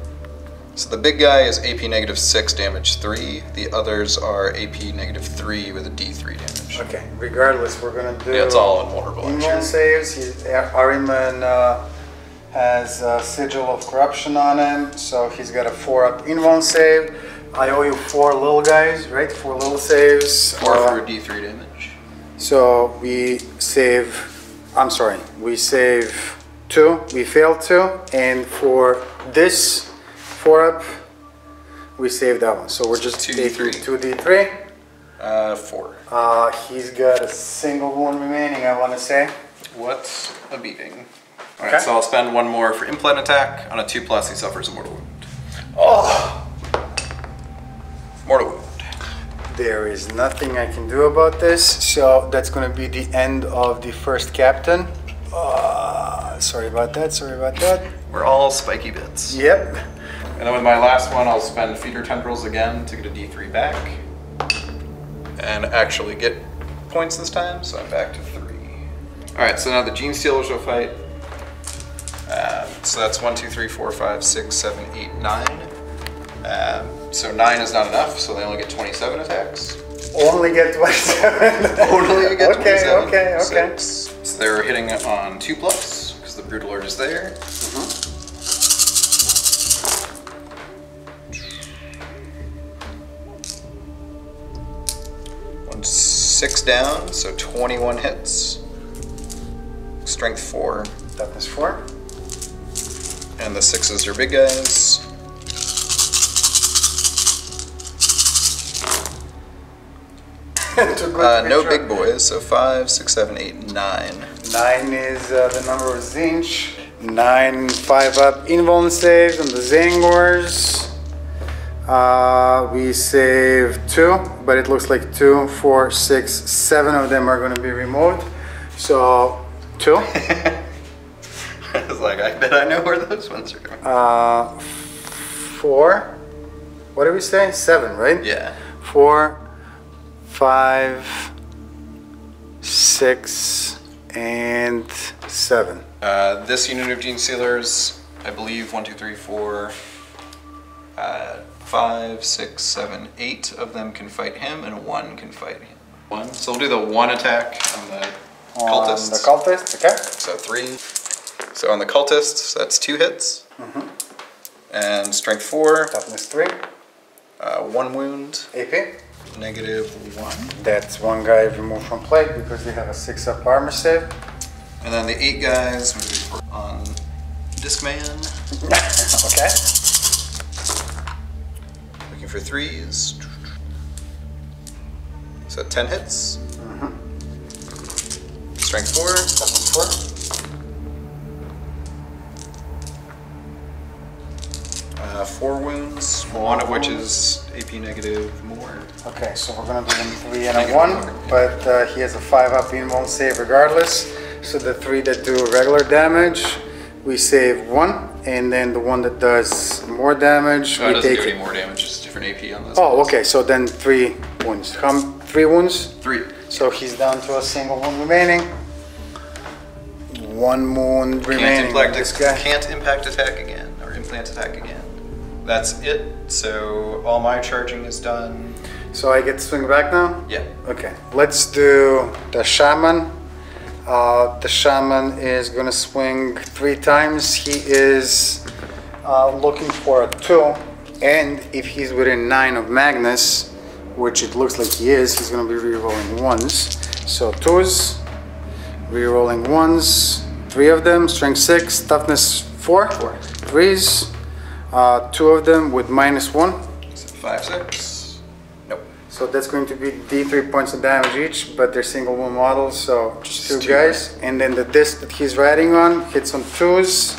S3: So the big guy is AP -6, damage 3. The others are AP -3 with a D3 damage.
S2: Okay, regardless, we're gonna do...
S3: Yeah, it's all invulnerable.
S2: Immune saves. Ariman has a Sigil of Corruption on him, so he's got a 4-up invuln save. I owe you 4 little guys, right? 4 little saves.
S3: 4 for D3 damage.
S2: So we save... I'm sorry, we save 2. We failed 2, and for this 4-up, we saved that one. So we're just
S3: 2d3.
S2: 2d3.
S3: 4.
S2: He's got a single wound remaining, I want to say.
S3: What a beating. Alright,
S2: Okay.
S3: so I'll spend 1 more for implant attack. On a 2+, he suffers a mortal wound.
S2: Oh!
S3: Mortal wound.
S2: There is nothing I can do about this, so that's going to be the end of the first captain. Sorry about that, sorry about that.
S3: We're all spiky bits.
S2: Yep.
S3: And then with my last one, I'll spend Feeder Tendrils again to get a D3 back. And actually get points this time, so I'm back to 3. Alright, so now the Gene Stealers will fight. So that's 1, 2, 3, 4, 5, 6, 7, 8, 9. So 9 is not enough, so they only get 27 attacks.
S2: Only get 27.
S3: Only get 27.
S2: Okay.
S3: 6. So they're hitting on 2+, because the Brood Lord is there. 6 down, so 21 hits. Strength 4.
S2: Toughness 4.
S3: And the 6s are big guys. No big boys, so 5, 6, 7, 8, 9.
S2: 9 is the number of Zinch. 9 5-up invuln saves on the Zangors. We save 2, but it looks like 2, 4, 6, 7 of them are going to be removed. So 2.
S3: I was like, I bet I know where those ones are going.
S2: 4. What did we say? 7, right?
S3: Yeah.
S2: 4, 5, 6, and 7.
S3: This unit of Gene Stealers, I believe 1, 2, 3, 4, 5, 6, 7, 8 of them can fight him, and 1 can fight him. 1. So we'll do the 1 attack on the cultists.
S2: On the cultists, okay.
S3: So 3. So on the cultists, that's 2 hits. And strength 4.
S2: Toughness 3.
S3: 1 wound.
S2: AP.
S3: -1.
S2: That's 1 guy removed from play because they have a 6-up armor save.
S3: And then the 8 guys on Discman.
S2: Okay.
S3: Looking for 3s. So 10 hits. Strength 4.
S2: Toughness 4.
S3: 4 wounds, 1 of which is AP negative more.
S2: Okay, so we're gonna do them 3 and a 1, but he has a 5-up invuln save regardless. So the 3 that do regular damage, we save 1, and then the one that does more damage,
S3: No, it
S2: we
S3: doesn't
S2: take
S3: do any more damage, it's different AP on those.
S2: Oh, okay, so then 3 wounds. 3 wounds?
S3: 3.
S2: So he's down to a single wound remaining. 1 wound remaining. This guy.
S3: Can't impact attack again, or implant attack again. That's it, so all my charging is done.
S2: So I get to swing back now?
S3: Yeah.
S2: Okay, let's do the shaman. The shaman is gonna swing 3 times. He is looking for a 2, and if he's within 9 of Magnus, which it looks like he is, he's going to be re-rolling 1s. So 2s, re-rolling 1s, 3 of them, strength 6, toughness 4, 3s, 2 of them with -1.
S3: 5, 6. Nope.
S2: So that's going to be D3 points of damage each, but they're single wound models, so just 2
S3: 2
S2: guys. And then the disc that he's riding on hits on 2s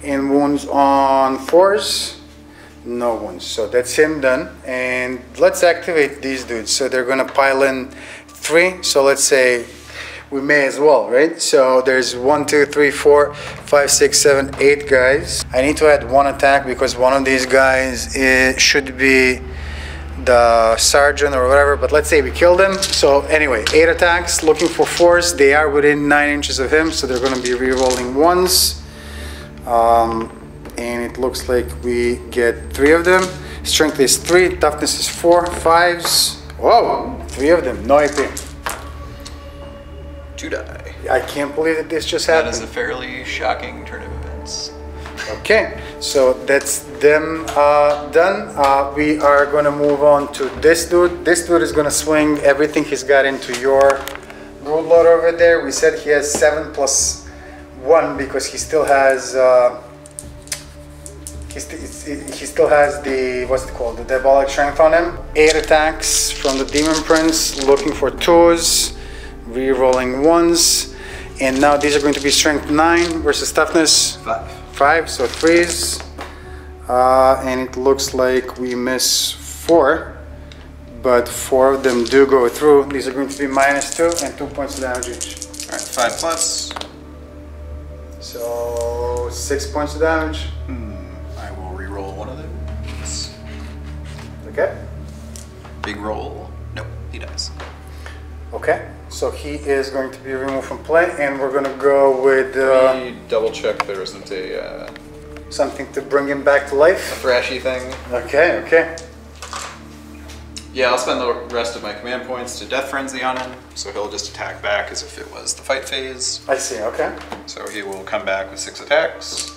S2: and wounds on 4s. No wounds. So that's him done. And let's activate these dudes. So they're gonna pile in 3. So let's say we may as well, right? So there's 1, 2, 3, 4, 5, 6, 7, 8 guys. I need to add 1 attack because one of these guys should be the sergeant or whatever, but let's say we killed him. So anyway, 8 attacks, looking for 4s. They are within 9 inches of him, so they're gonna be re-rolling 1s. And it looks like we get 3 of them. Strength is 3, toughness is 4, 5s. Whoa, 3 of them, no AP.
S3: 2 die.
S2: I can't believe that this just happened.
S3: That is a fairly shocking turn of events.
S2: Okay, so that's them done. We are gonna move on to this dude. This dude is gonna swing everything he's got into your broodlord over there. We said he has 7 plus 1 because he still has he still has the, what's it called, the diabolic strength on him. 8 attacks from the Demon Prince, looking for 2s, re-rolling 1s, and now these are going to be strength 9 versus toughness 5, so 3s, and it looks like we miss 4, but 4 of them do go through. These are going to be -2 and 2 points of damage each.
S3: Alright, 5 plus.
S2: So 6 points of damage.
S3: I will re-roll one of those.
S2: Okay.
S3: Big roll. Nope, he dies.
S2: Okay, so he is going to be removed from play, and we're going to go with
S3: Let me double check there isn't a
S2: something to bring him back to life.
S3: thrashy thing.
S2: Okay, okay.
S3: Yeah, I'll spend the rest of my command points to Death Frenzy on him, so he'll just attack back as if it was the fight phase.
S2: I see, okay.
S3: So he will come back with 6 attacks.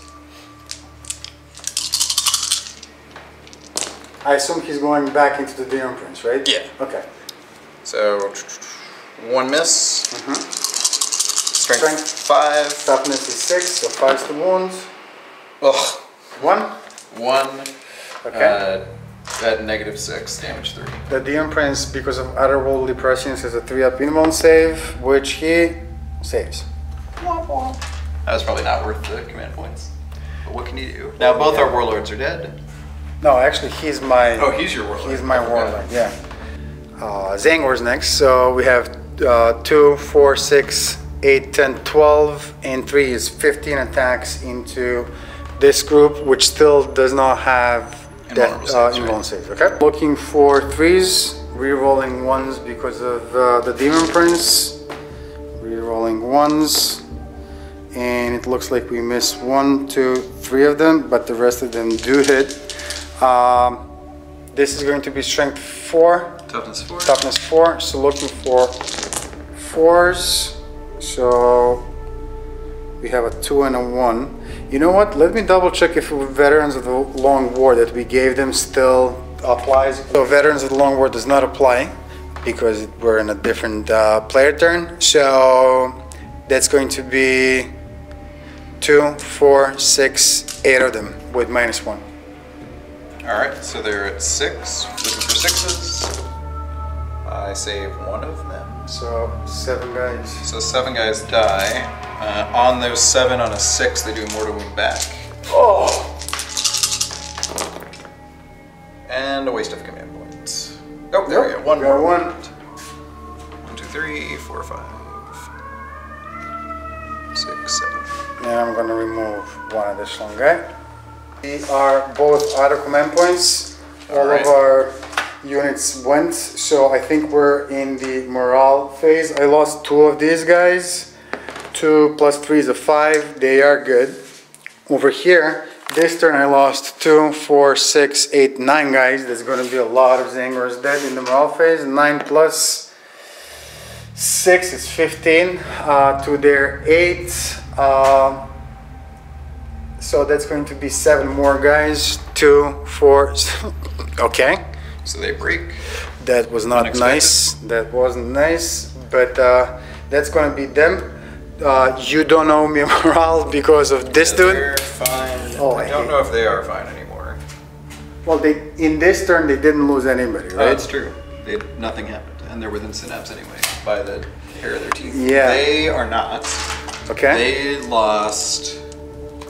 S2: I assume he's going back into the Demon Prince, right?
S3: Yeah.
S2: Okay.
S3: So 1 miss. Strength 5.
S2: Toughness is 6, so 5's to wounds.
S3: Ugh.
S2: 1.
S3: 1.
S2: Okay.
S3: At -6, damage 3.
S2: The Demon Prince, because of otherworldly prescience, has a 3-up invuln save, which he saves.
S3: That was probably not worth the command points. But what can you do? Now both our warlords are dead.
S2: No, actually, he's my...
S3: Oh, he's your warlord.
S2: He's my warlord, yeah. Zangor's next, so we have 2, 4, 6, 8, 10, 12, and 3 is 15 attacks into this group, which still does not have that invuln save, okay? Looking for 3s, re-rolling 1s because of the Demon Prince, re-rolling 1s, and it looks like we miss 1, 2, 3 of them, but the rest of them do hit. This is going to be strength 4.
S3: Toughness 4.
S2: Toughness 4. So looking for 4s. So we have a 2 and a 1. You know what? Let me double check if Veterans of the Long War that we gave them still applies. So Veterans of the Long War does not apply because we're in a different player turn. So that's going to be 2, 4, 6, 8 of them with -1.
S3: Alright, so they're at 6, looking for 6s. I save 1 of them.
S2: So 7 guys.
S3: So 7 guys die. On those 7 on a 6, they do mortal wound back.
S2: Oh!
S3: And a waste of command points. Oh, there we go. One
S2: got
S3: more.
S2: 1.
S3: 1, 2, 3, 4, 5, 6, 7.
S2: And I'm gonna remove 1 additional guy. We are both out of command points. All
S3: right.
S2: of our units went, so I think we're in the morale phase. I lost 2 of these guys. 2 plus 3 is a 5. They are good. Over here, this turn I lost 2, 4, 6, 8, 9 guys. There's going to be a lot of Zangors dead in the morale phase. 9 plus 6 is 15. To their 8. So that's going to be 7 more guys. 2, 4. Okay.
S3: So they break.
S2: That was not nice. That wasn't nice. But that's going to be them. You don't owe me morale because of this dude.
S3: They're fine.
S2: Oh,
S3: I don't know if they are fine anymore.
S2: Well, in this turn they didn't lose anybody, right?
S3: That's true. Nothing happened, and they're within synapse anyway by the hair of their teeth.
S2: Yeah.
S3: They are not.
S2: Okay.
S3: They lost.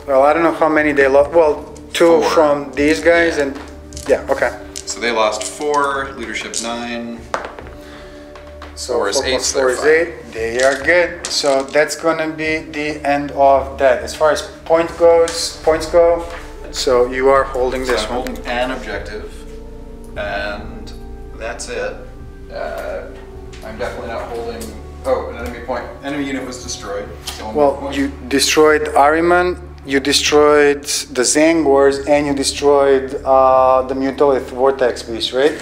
S2: Well, I don't know how many they lost. Well, 2
S3: 4.
S2: from these guys,
S3: Yeah.
S2: and yeah, okay.
S3: So they lost 4. Leadership 9.
S2: So
S3: 4 is
S2: 4
S3: 8.
S2: plus 4 is 8. They are good. So that's gonna be the end of that. As far as points go. So you are holding
S3: So
S2: this
S3: I'm
S2: one.
S3: holding an objective, and that's it. I'm definitely not holding. Oh, an enemy point. Enemy unit was destroyed. So 1 more
S2: Well,
S3: point.
S2: you destroyed Ahriman, you destroyed the Zangors, and you destroyed the Mutolith Vortex Beast, right?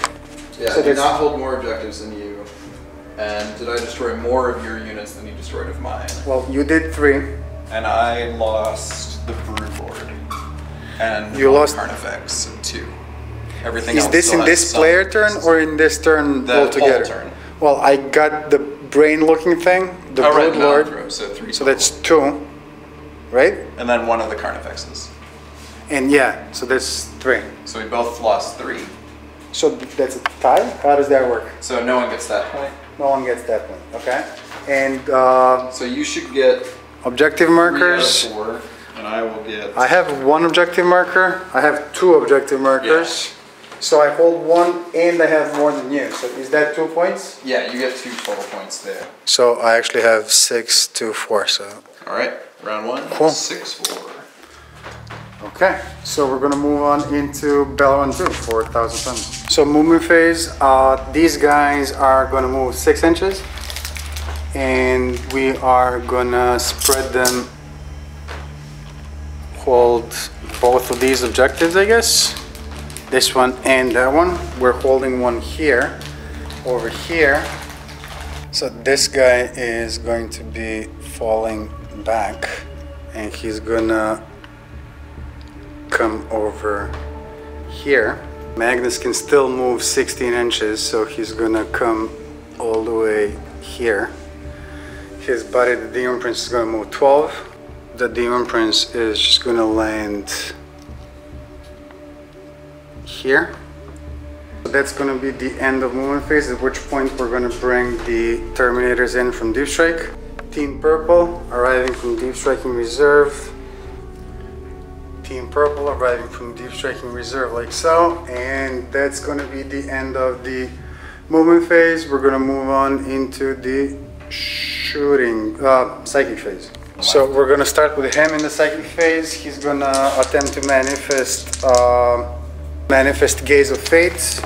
S3: Yeah,
S2: so
S3: I did
S2: that's-
S3: not hold more objectives than you. And did I destroy more of your units than you destroyed of mine?
S2: Well, you did 3.
S3: And I lost the Brood Lord. And
S2: You lost-
S3: Carnifex and 2. Everything
S2: Is
S3: else
S2: this
S3: still
S2: in
S3: has
S2: this
S3: some
S2: player turn
S3: pieces.
S2: or in this turn
S3: The
S2: altogether?
S3: whole turn.
S2: Well, I got the brain-looking thing, the
S3: Oh, right,
S2: Brood Lord.
S3: Malthrow, so 3
S2: So
S3: total.
S2: that's 2, right?
S3: And then 1 of the Carnifexes.
S2: And yeah, so that's 3.
S3: So we both lost 3.
S2: So that's a tie? How does that work?
S3: So no one gets that point.
S2: No one gets that one, okay? And
S3: So you should get
S2: objective
S3: 3
S2: markers.
S3: out of 4, and I will get.
S2: I have 1 objective marker. I have 2 objective markers. So I hold 1 and I have more than you. So is that 2 points?
S3: Yeah, you get 2 total points there.
S2: So I actually have 6 to 4, so.
S3: All right, round 1.
S2: Cool.
S3: 6-4.
S2: Okay, so we're gonna move on into Belron 2, 4,000 tons. So movement phase, these guys are gonna move 6 inches. And we are gonna spread them, hold both of these objectives, I guess. This one and that one. We're holding one here, over here. So this guy is going to be falling back and he's gonna come over here. Magnus can still move 16 inches, so he's gonna come all the way here. His buddy, the Demon Prince, is gonna move 12. The Demon Prince is just gonna land here. That's gonna be the end of movement phase, at which point we're gonna bring the Terminators in from Deep Strike. Team Purple arriving from Deep Striking Reserve. Team Purple arriving from Deep Striking Reserve like so. And that's gonna be the end of the movement phase. We're gonna move on into the shooting, psychic phase. So we're gonna start with him in the psychic phase. He's gonna attempt to manifest Gaze of Fate.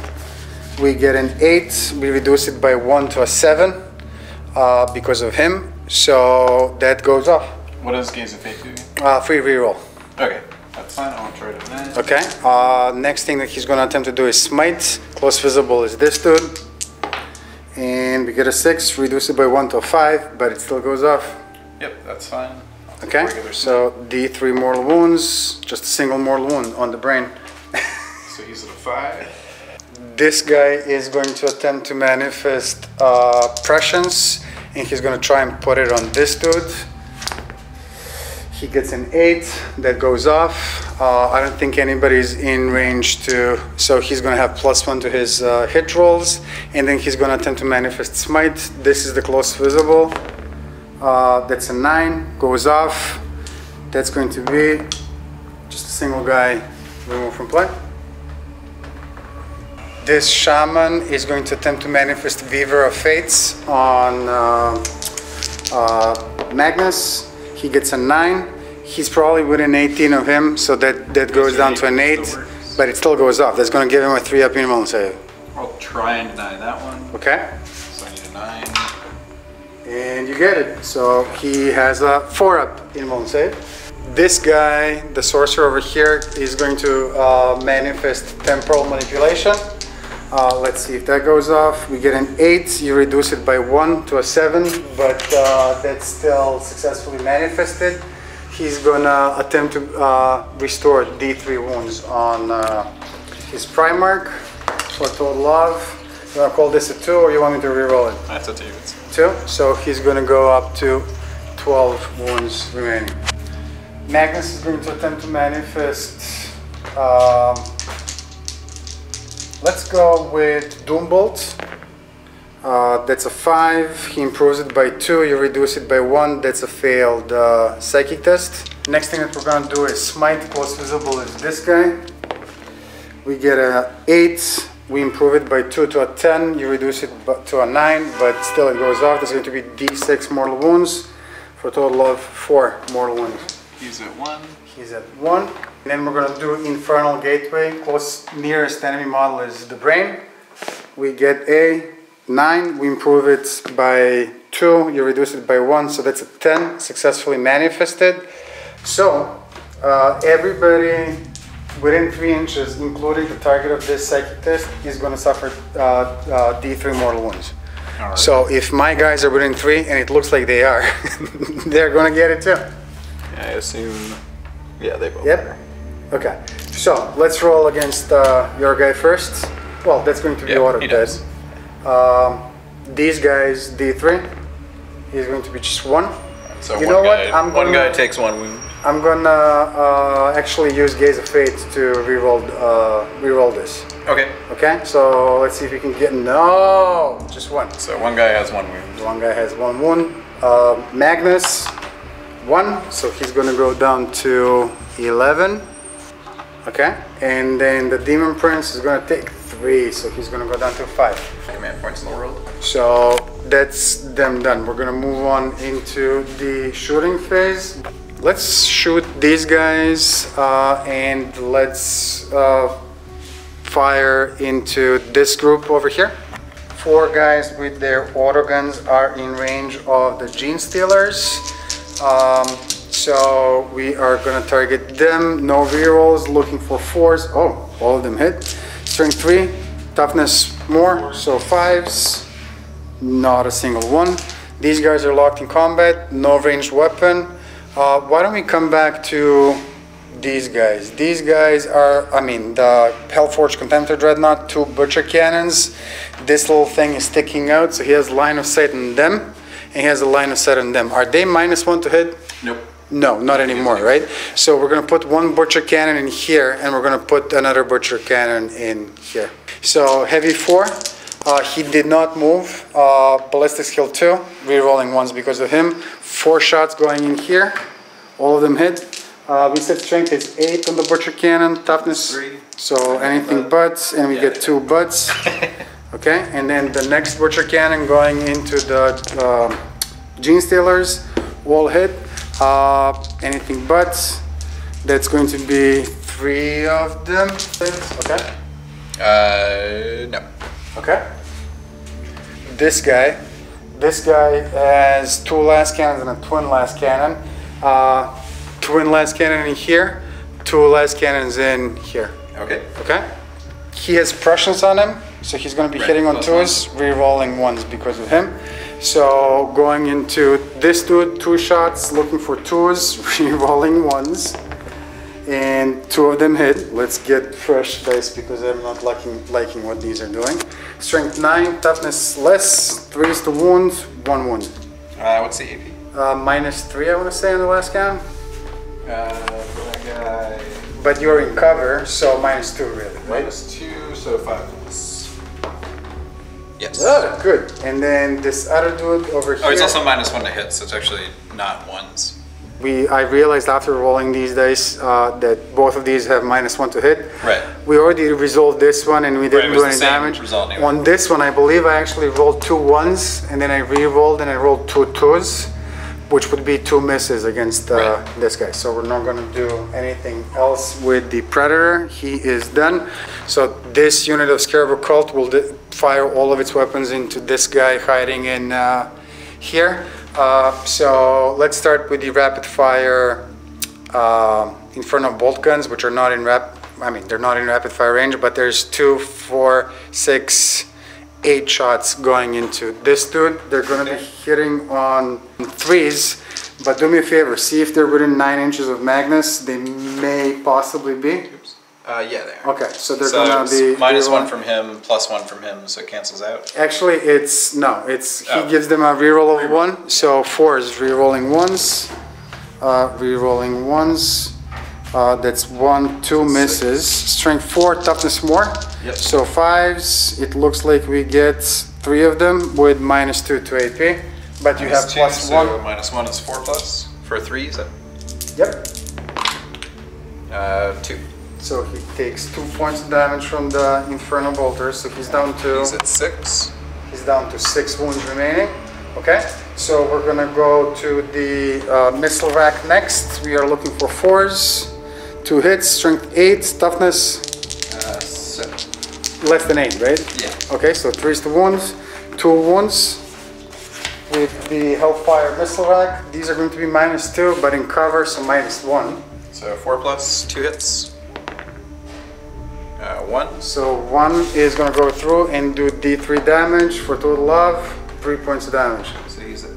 S2: We get an 8, we reduce it by 1 to a 7 because of him. So that goes off.
S3: What does Gaze of Fate do?
S2: Free reroll.
S3: Okay, that's fine. I won't try to that.
S2: Okay, next thing that he's gonna attempt to do is Smite. Close visible is this dude. And we get a 6, reduce it by 1 to a 5, but it still goes off.
S3: Yep, that's fine.
S2: Okay, so D3 mortal wounds, just a single mortal wound on the brain.
S3: So he's at a 5.
S2: This guy is going to attempt to manifest prescience, and he's going to try and put it on this dude. He gets an 8, that goes off. I don't think anybody's in range to, so he's going to have +1 to his hit rolls, and then he's going to attempt to manifest smite. This is the close visible. That's a 9, goes off. That's going to be just a single guy removed from play. This shaman is going to attempt to manifest Weaver of Fates on Magnus. He gets a 9. He's probably within 18 of him, so that goes down to an 8, but it still goes off. That's going to give him a 3-up minimal save.
S3: I'll try and deny that one.
S2: Okay.
S3: So I need a 9.
S2: And you get it. So he has a 4-up minimal save. This guy, the sorcerer over here, is going to manifest Temporal Manipulation. Let's see if that goes off. We get an 8, you reduce it by 1 to a 7, but that's still successfully manifested. he's gonna attempt to restore D3 wounds on his Primarch for a total of, you wanna call this a 2 or you want me to reroll it?
S3: That's a 2.
S2: 2, so he's gonna go up to 12 wounds remaining. Magnus is going to attempt to manifest, let's go with Doombolt. That's a 5, he improves it by 2, you reduce it by 1, that's a failed psychic test. Next thing that we're gonna do is Smite, close visible is this guy. We get a 8, we improve it by 2 to a 10, you reduce it to a 9, but still it goes off. There's going to be D6 mortal wounds for a total of 4 mortal wounds.
S3: He's at 1.
S2: He's at 1. And then we're going to do Infernal Gateway. Close nearest enemy model is the Brain. We get a 9, we improve it by 2, you reduce it by 1, so that's a 10, successfully manifested. So, everybody within 3 inches, including the target of this psychic test, is going to suffer D3 mortal wounds. Right. So if my guys are within 3, and it looks like they are, they're going to get it too.
S3: I assume, yeah, they both
S2: Yep.
S3: are.
S2: Okay, so let's roll against your guy first. Well, that's going to be auto dead. These guys, D3, he's going to be just 1.
S3: So
S2: you know what?
S3: One guy takes 1 wound.
S2: I'm gonna actually use Gaze of Fate to reroll this.
S3: Okay.
S2: Okay, so let's see if we can get, no, just 1.
S3: So one guy has 1 wound.
S2: One guy has 1 wound. Magnus, 1, so he's gonna go down to 11. Okay, and then the Demon Prince is gonna take 3, so he's gonna go down to 5.
S3: Command points in the world.
S2: So that's them done. We're gonna move on into the shooting phase. Let's shoot these guys and let's fire into this group over here. 4 guys with their autoguns are in range of the Gene Stealers. So we are gonna target them. No rerolls, looking for 4s. Oh, all of them hit. Strength 3, toughness more, so 5s. Not a single one. These guys are locked in combat, no ranged weapon. Why don't we come back to these guys? These guys are, I mean, the Hellforged Contemptor Dreadnought, 2 Butcher Cannons. This little thing is sticking out, so he has line of sight on them, and he has a line of sight on them. Are they -1 to hit?
S3: Nope.
S2: No, not anymore, right? So we're gonna put 1 Butcher Cannon in here, and we're gonna put another Butcher Cannon in here. So heavy 4, he did not move. Ballistic skill 2, re-rolling ones because of him. 4 shots going in here, all of them hit. We said strength is 8 on the Butcher Cannon, toughness
S3: 3.
S2: So anything butts, and we get 2 butts. Okay, and then the next Butcher Cannon going into the Gene Stealers, all hit. Anything butts, that's going to be 3 of them. Okay.
S3: No.
S2: Okay. This guy has 2 last cannons and a twin last cannon. Twin last cannon in here, 2 last cannons in here.
S3: Okay.
S2: Okay. He has Prussians on him, so he's going to be hitting on 2s, re-rolling 1s because of him. So going into this dude, 2 shots, looking for 2s, re-rolling 1s. And 2 of them hit. Let's get fresh dice because I'm not liking what these are doing. Strength 9, toughness less, 3s to wound, 1 wound.
S3: What's the AP?
S2: -3, I want to say on the last count.
S3: For that guy.
S2: But you're in cover, so -2 really, right?
S3: -2, so 5 plus. Yes.
S2: Oh, good. And then this other dude over here.
S3: Oh, it's also -1 to hit, so it's actually not 1s.
S2: I realized after rolling these dice that both of these have -1 to hit.
S3: Right.
S2: We already resolved this one and we didn't do any damage. On this one, I believe I actually rolled 2 1s and then I re-rolled and I rolled 2 2s, which would be 2 misses against this guy. So we're not going to do anything else with the Predator. He is done. So this unit of Scarab Cult will fire all of its weapons into this guy hiding in here. So let's start with the rapid fire Inferno bolt guns, which are not in they're not in rapid fire range, but there's 2, 4, 6, 8 shots going into this dude. They're going to be hitting on 3s, But do me a favor, see if they're within 9 inches of Magnus. They may possibly be.
S3: Oops. Yeah, they are.
S2: Okay, so they're gonna be
S3: minus 1 from him, plus 1 from him, so it cancels out.
S2: Actually, he gives them a reroll of 1. So 4 is rerolling ones. Rerolling ones. That's 1, 2 misses. Strength 4, toughness more.
S3: Yep.
S2: So 5s. It looks like we get 3 of them with -2 to AP. But you have +1.
S3: So -1 is 4 plus for 3. Is that?
S2: Yep.
S3: 2.
S2: So he takes 2 points of damage from the Infernal Bolter. So he's down to.
S3: He's at 6.
S2: He's down to 6 wounds remaining. Okay. So we're gonna go to the missile rack next. We are looking for 4s. 2 hits, strength 8, toughness.
S3: 7.
S2: Less than 8, right?
S3: Yeah.
S2: Okay, so 3 is the wounds. 2 wounds with the Hellfire missile rack. These are going to be -2, but in cover, so -1.
S3: So 4 plus 2 hits. 1.
S2: So 1 is going to go through and do D3 damage for total of 3 points of damage.
S3: So he's at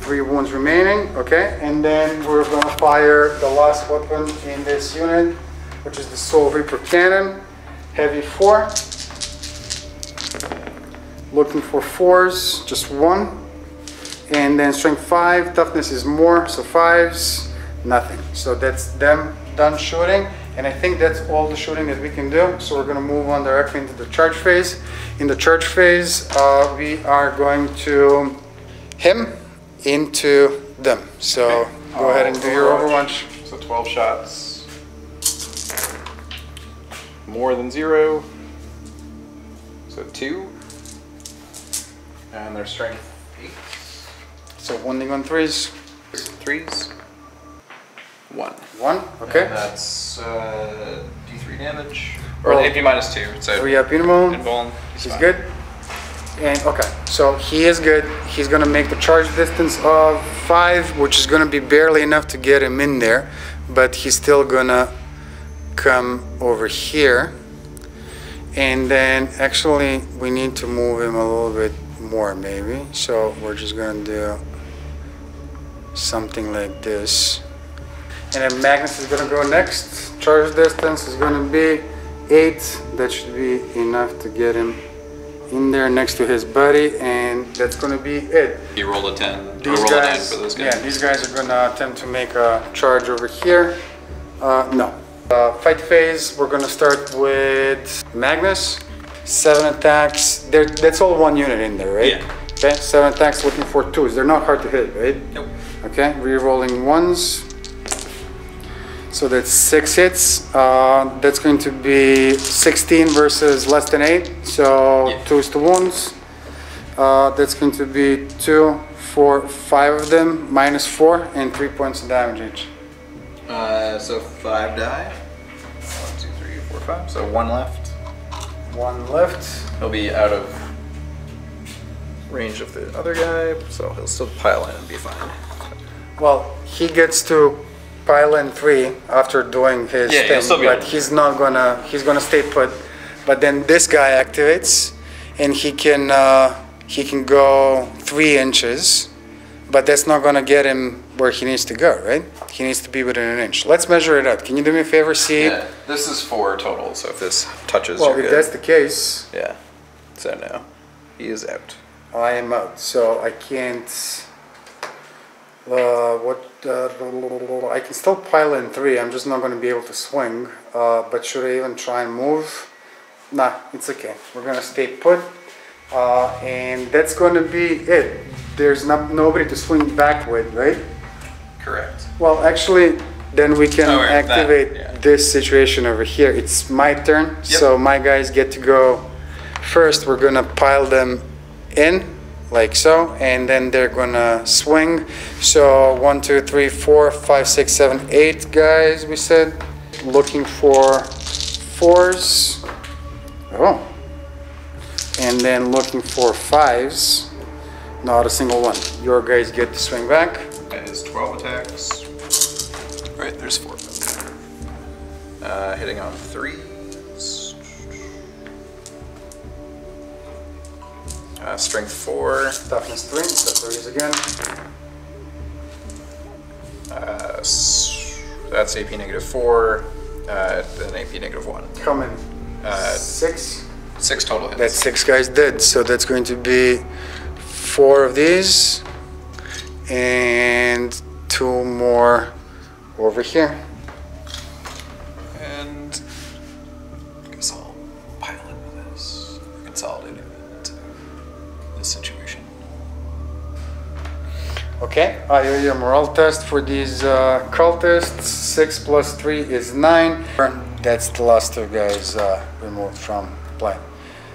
S2: 3 wounds remaining, okay? And then we're going to fire the last weapon in this unit, which is the Soul Reaper Cannon. Heavy 4. Looking for 4s, just 1. And then strength 5, toughness is more, so 5s, nothing. So that's them done shooting. And I think that's all the shooting that we can do. So we're going to move on directly into the charge phase. In the charge phase, we are going to him into them. So go ahead and do your Overwatch.
S3: So 12 shots. More than 0. So 2. And their strength 8.
S2: So wounding on 3s.
S3: 3s. 1.
S2: 1, okay.
S3: And that's D3 damage. Or AP -2. So
S2: 3 up Invuln.
S3: Invuln.
S2: He's good. And okay, so he is good. He's gonna make the charge distance of 5, which is gonna be barely enough to get him in there, but he's still gonna come over here. And then actually we need to move him a little bit more maybe. So we're just gonna do something like this. And then Magnus is gonna go next. Charge distance is gonna be 8. That should be enough to get him in there next to his buddy, and that's gonna be it.
S3: You roll a 10.
S2: These
S3: roll
S2: guys,
S3: a 9 for those guys.
S2: yeah, these guys are gonna attempt to make a charge over here. No. Fight phase, we're gonna start with Magnus. 7 attacks. That's all 1 unit in there, right?
S3: Yeah.
S2: Okay, 7 attacks looking for 2s. They're not hard to hit, right?
S3: Nope.
S2: Okay, re-rolling 1s. So that's 6 hits. That's going to be 16 versus less than 8. So
S3: yeah.
S2: 2 is to wounds. That's going to be 2, 4, 5 of them, -4, and 3 points of damage each.
S3: So 5 die. 1, 2, 3, 4, 5. So 1 left.
S2: 1 left.
S3: He'll be out of range of the other guy, so he'll still pile in and be fine.
S2: Well, he gets to pile in 3 after doing his thing, but he's gonna stay put. But then this guy activates, and he can go 3 inches, but that's not gonna get him where he needs to go, right? He needs to be within an inch. Let's measure it out. Can you do me a favor? See?
S3: Yeah, this is 4 total, so if this touches,
S2: Well,
S3: you're
S2: if
S3: good.
S2: that's the case,
S3: Yeah. So no, he is out.
S2: I am out. So I can't. I can still pile in 3. I'm just not going to be able to swing. But should I even try and move? Nah, it's okay. We're going to stay put. And that's going to be it. There's nobody to swing back with, right?
S3: Correct.
S2: Well, actually, then we can activate
S3: that, yeah.
S2: this situation over here. It's my turn.
S3: Yep.
S2: So my guys get to go first. We're going to pile them in. Like so, and then they're gonna swing. So 1, 2, 3, 4, 5, 6, 7, 8 guys, we said. Looking for 4s. Oh. And then looking for 5s. Not a single one. Your guys get to swing back.
S3: That is 12 attacks. Right, there's 4 of them. Hitting on 3s. Strength 4.
S2: Toughness 3, so 3s again.
S3: That's AP -4, then AP -1.
S2: How many? 6?
S3: 6 total hits.
S2: That's 6 guys dead. So that's going to be 4 of these and 2 more over here.
S3: And I guess I'll pile into this, consolidate it into this situation.
S2: Okay, your morale test for these cultists. 6 plus 3 is 9. That's the last 2 guys removed from play.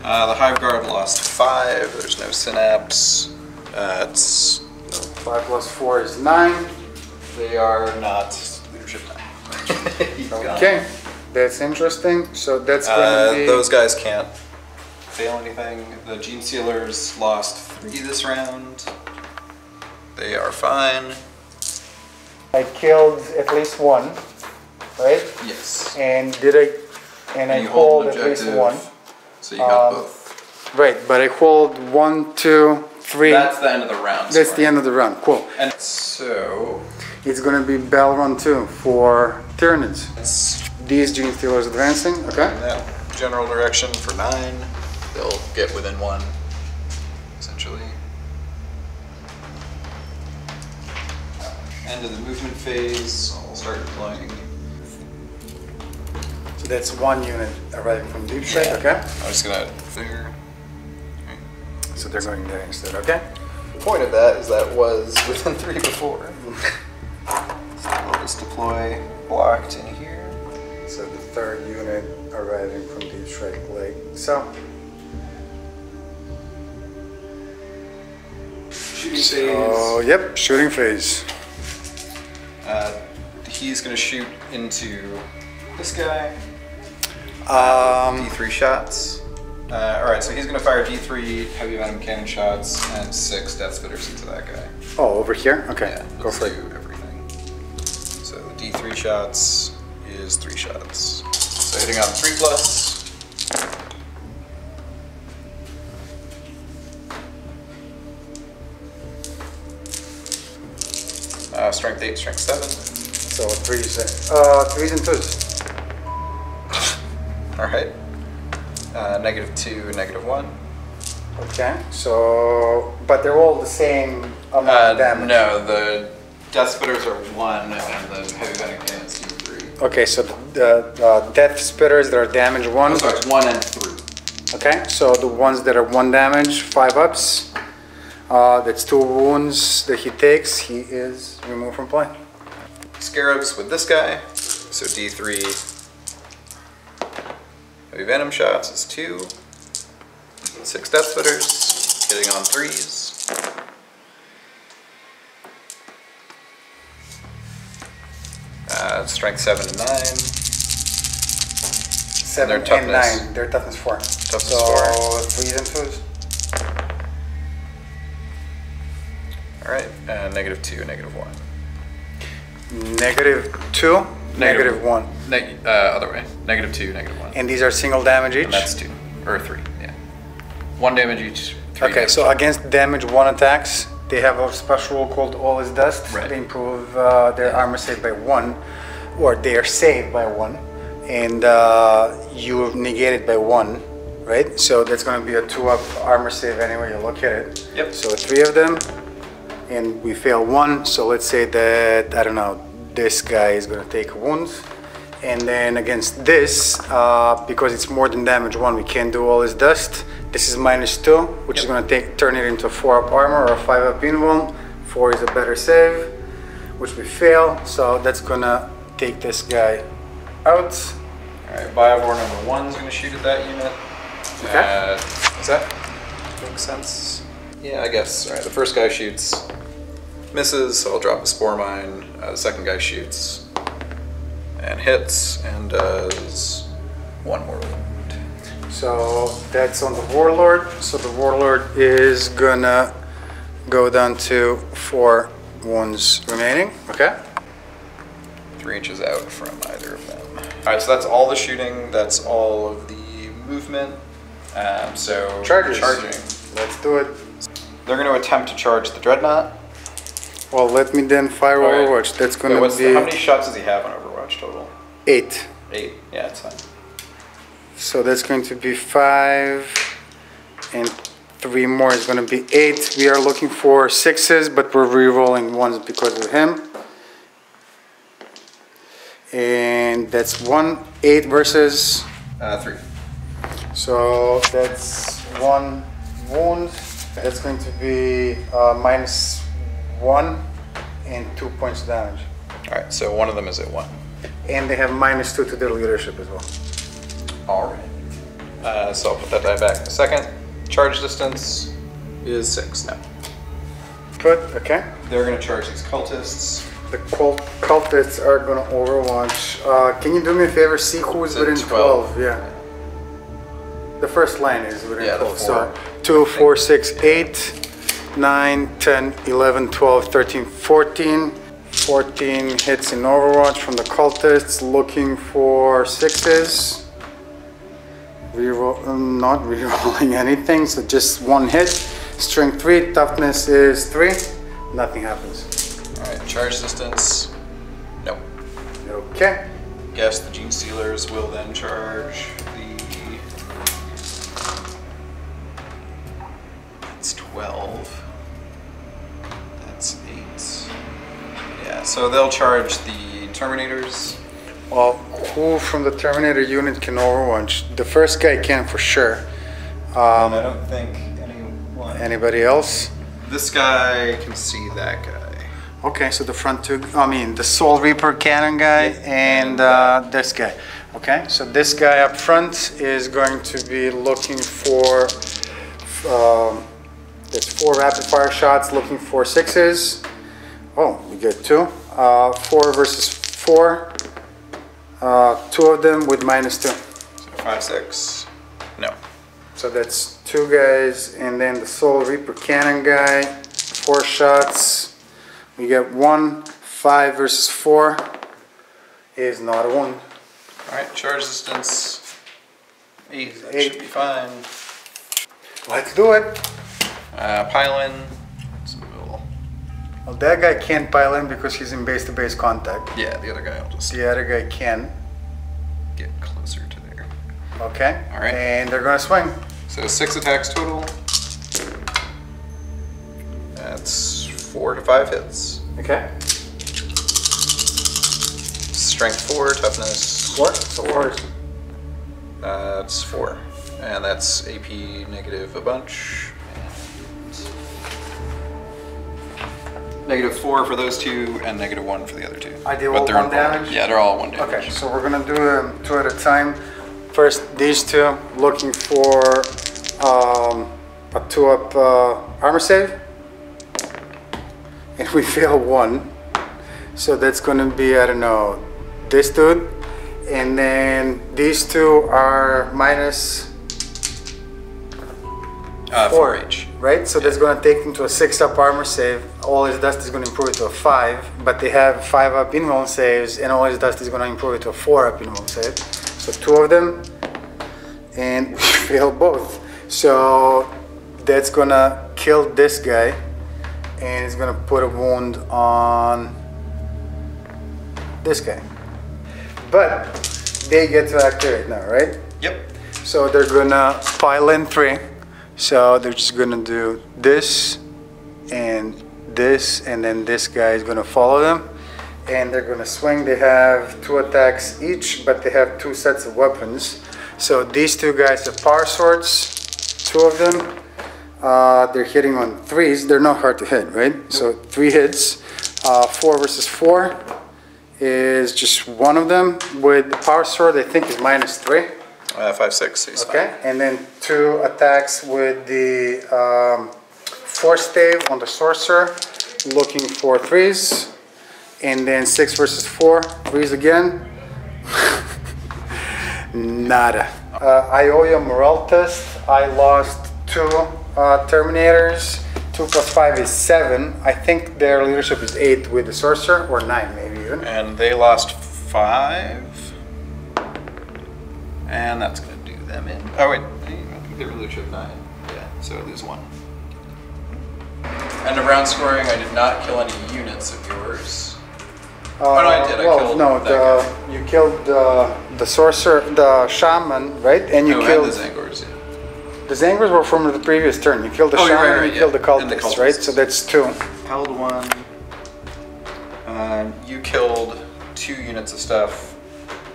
S3: The Hive Guard lost 5. There's no synapse. It's
S2: 5 plus 4 is 9.
S3: They are not leadership now.
S2: Okay, that's interesting. So that's going to be...
S3: Those guys can't fail anything. The Gene Sealers lost 3 this round. They are fine.
S2: I killed at least 1, right?
S3: Yes.
S2: And I
S3: you
S2: hold
S3: an
S2: at least
S3: objective,
S2: 1.
S3: So you got both.
S2: Right, but I hold 1, 2, 3.
S3: That's the end of the round.
S2: That's the end of the round. Cool.
S3: And so
S2: it's gonna be Bell Run 2 for Tyranids. These Gene Stealers advancing, okay?
S3: in that general direction for 9. They'll get within 1, essentially. End of the movement phase, I'll start deploying.
S2: So that's 1 unit arriving from deep strike, okay?
S3: I'm just gonna figure.
S2: So they're going there instead, okay?
S3: The point of that is that was within 3 before. So I'll just deploy blocked in here.
S2: So the 3rd unit arriving from deep strike like so.
S3: Shooting phase.
S2: Oh, yep, shooting phase.
S3: He's gonna shoot into this guy. D3 shots. Alright, so he's gonna fire D3 heavy venom cannon shots and 6 death spitters into that guy.
S2: Oh, over here? Okay,
S3: Yeah,
S2: go for it.
S3: do everything. So the D3 shots is 3 shots. So hitting on 3 plus. Strength 8, strength 7.
S2: So 3s and 2s.
S3: Alright. -2, -1.
S2: Okay, so, but they're all the same amount of damage.
S3: No, the death spitters are 1 and the heavy venom cannons do 3.
S2: Okay, so the death spitters that are damage 1.
S3: Oh, sorry, it's 1 and 3.
S2: Okay, so the ones that are 1 damage, 5 ups. That's 2 wounds that he takes. He is removed from play.
S3: Scarabs with this guy. So D3 heavy venom shots is 2. 6 death spitters, hitting on 3s. Strength 7 and 9.
S2: 7
S3: their
S2: and
S3: toughness.
S2: 9. Their toughness 4.
S3: Toughness
S2: so
S3: 4.
S2: 3s and 2s.
S3: Alright, -2, -1.
S2: -2, -1.
S3: Other way. -2, -1.
S2: And these are single damage each?
S3: And that's 2. Or 3, yeah. 1 damage each. 3
S2: Okay,
S3: damage.
S2: so against damage 1 attacks, they have a special rule called All is Dust.
S3: Right.
S2: They improve their armor save by 1, or they are saved by 1, and you negate it by 1, right? So that's going to be a 2-up armor save anyway you look at it.
S3: Yep.
S2: So 3 of them, and we fail 1, so let's say that, I don't know, this guy is going to take wounds. And then against this, because it's more than damage 1, we can't do All is Dust. This is -2, which is going to turn it into a 4-up armor or a 5-up invuln. 4 is a better save, which we fail, so that's going to take this guy out.
S3: Alright, Biovore number 1 is going to shoot at that unit.
S2: Okay.
S3: Does that make sense? Yeah, I guess. Alright, the first guy shoots, misses, so I'll drop a Spore Mine. The second guy shoots and hits and does 1 more wound.
S2: So that's on the Warlord. So the Warlord is gonna go down to 4 wounds remaining. Okay.
S3: 3 inches out from either of them. Alright, so that's all the shooting, that's all of the movement. So
S2: Charging.
S3: charging.
S2: Let's do it.
S3: They're going to attempt to charge the Dreadnought.
S2: Well, let me then fire
S3: All right.
S2: Overwatch. That's gonna
S3: Wait,
S2: be
S3: how many shots does he have on Overwatch total?
S2: 8.
S3: 8? Yeah, it's fine.
S2: So that's going to be 5, and 3 more is going to be 8. We are looking for 6s, but we're re-rolling 1s because of him. And that's 1, 8 versus
S3: 3.
S2: So that's 1 wound. That's going to be -1 and 2 points damage.
S3: Alright, so one of them is at 1.
S2: And they have -2 to their leadership as well.
S3: Alright. So I'll put that die back in a second. Charge distance is 6 now.
S2: Good, okay.
S3: They're going to charge these cultists.
S2: The cultists are going to Overwatch. Can you do me a favor? See who is within 12. Yeah. The first line is within 12. So 2, 4, 6, 8, 9, 10, 11, 12, 13, 14. 14 hits in Overwatch from the cultists, looking for 6s. Not rerolling anything, so just 1 hit. Strength 3, toughness is 3. Nothing happens.
S3: Alright, charge distance. Nope.
S2: Okay.
S3: Guess the Gene Stealers will then charge the. That's 12. That's 8. Yeah, so they'll charge the Terminators.
S2: Well, who from the Terminator unit can Overwatch? The first guy can for sure.
S3: I don't think anyone.
S2: Anybody else?
S3: This guy can see that guy.
S2: Okay, so the front 2, I mean the Soul Reaper cannon guy and this guy. Okay, so this guy up front is going to be looking for, there's 4 rapid fire shots, looking for 6s. Oh, we get 2. 4 versus 4. 2 of them with -2.
S3: So 5, 6. No.
S2: So that's 2 guys, and then the Soul Reaper cannon guy, 4 shots. We get 1. 5 versus 4 is not a wound.
S3: Alright, charge distance 8. That
S2: 8.
S3: should be fine.
S2: Let's do it.
S3: Pylon.
S2: Well, that guy can't pile in because he's in base-to-base contact.
S3: Yeah, the other guy will just
S2: The other guy can.
S3: get closer to there.
S2: Okay.
S3: All right.
S2: And they're gonna swing.
S3: So 6 attacks total. That's 4 to 5 hits.
S2: Okay.
S3: Strength 4, toughness
S2: 4. So 4.
S3: That's 4. And that's AP negative a bunch. -4 for those 2, and -1 for the other 2.
S2: I do
S3: But
S2: all
S3: they're
S2: 1
S3: involved.
S2: damage?
S3: Yeah, they're all 1 damage.
S2: Okay, so we're gonna do them 2 at a time. First, these 2 looking for a 2-up armor save. And we fail 1. So that's gonna be, I don't know, this dude. And then these 2 are
S3: -4 each.
S2: Right? So that's gonna take them to a 6-up armor save. All his dust is gonna improve it to a 5, but they have 5-up invuln saves, and all his dust is gonna improve it to a 4-up invuln save. So 2 of them, and we fail both. So that's gonna kill this guy, and it's gonna put a wound on this guy. But they get to activate now, right?
S3: Yep.
S2: So they're gonna pile in 3. So they're just gonna do this, and then this guy is gonna follow them, and they're gonna swing. They have 2 attacks each, but they have 2 sets of weapons. So these 2 guys have power swords, 2 of them. They're hitting on 3s. They're not hard to hit, right? So 3 hits. 4 versus 4 is just 1 of them with the power sword. I think is -3.
S3: 5, 6. He's
S2: Okay, and then 2 attacks with the Force Stave on the Sorcerer, looking for 3s. And then 6 versus 4, 3s again. Nada. I owe you a morale test. I lost 2 Terminators. 2 plus 5 is 7. I think their leadership is 8 with the Sorcerer, or 9 maybe even.
S3: And they lost 5. And that's going to do them in. Oh, wait. I think they really should 9. Yeah, so lose 1. End of round scoring, I did not kill any units of yours. Oh no, I did.
S2: Well, you killed the sorcerer, the shaman, right? And you killed
S3: and the Zangors. Yeah.
S2: The Zangors were from the previous turn. You killed the shaman, and you killed the cultists, right? So that's 2.
S3: Held 1. You killed 2 units of stuff,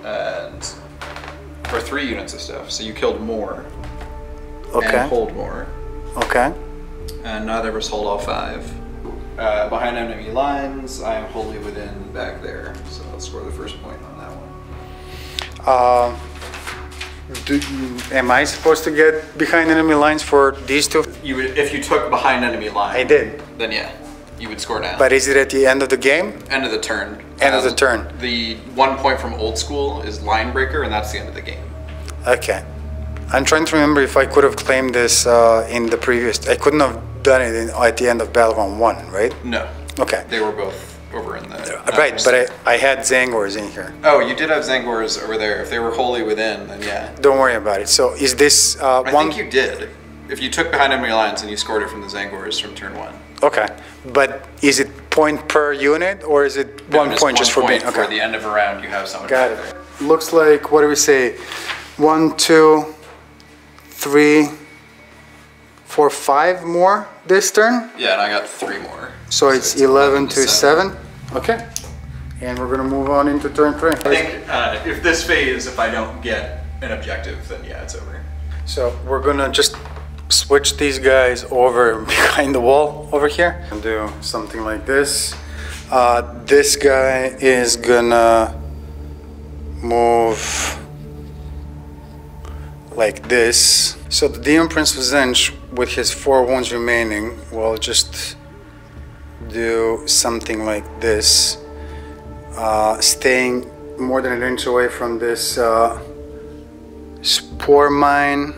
S3: or 3 units of stuff. So you killed more.
S2: Okay.
S3: And hold more.
S2: Okay.
S3: And neither of us hold all 5. Behind enemy lines, I am wholly within back there, so I'll score the first point on that one.
S2: Am I supposed to get behind enemy lines for these 2?
S3: You would, if you took behind enemy line.
S2: I did.
S3: Then yeah, you would score now.
S2: But is it at the end of the game?
S3: End of the turn.
S2: End of the turn.
S3: The 1 point from old school is line breaker, and that's the end of the game.
S2: Okay. I'm trying to remember if I could have claimed this in the previous. I couldn't have done it at the end of Battle Round 1, right?
S3: No.
S2: Okay.
S3: They were both over in the...
S2: right, but I had Zangors in here.
S3: Oh, you did have Zangors over there. If they were wholly within, then yeah.
S2: Don't worry about it. So is this
S3: I think you did. If you took behind enemy lines and you scored it from the Zangors from turn 1.
S2: Okay. But is it point per unit or is it 1 point just for being... Okay.
S3: For the end of a round, you have someone
S2: Got
S3: back
S2: it.
S3: there.
S2: Looks like, what do we say? 1, 2, 3, 4, 5 more this turn?
S3: Yeah, and I got 3 more.
S2: So it's 11 to 7? Okay. And we're gonna move on into turn 3.
S3: I think if this phase, if I don't get an objective, then yeah, it's over.
S2: So we're gonna just switch these guys over behind the wall over here and do something like this. This guy is gonna move like this. So the Demon Prince of Zench, with his 4 wounds remaining, will just do something like this, staying more than an inch away from this spore mine,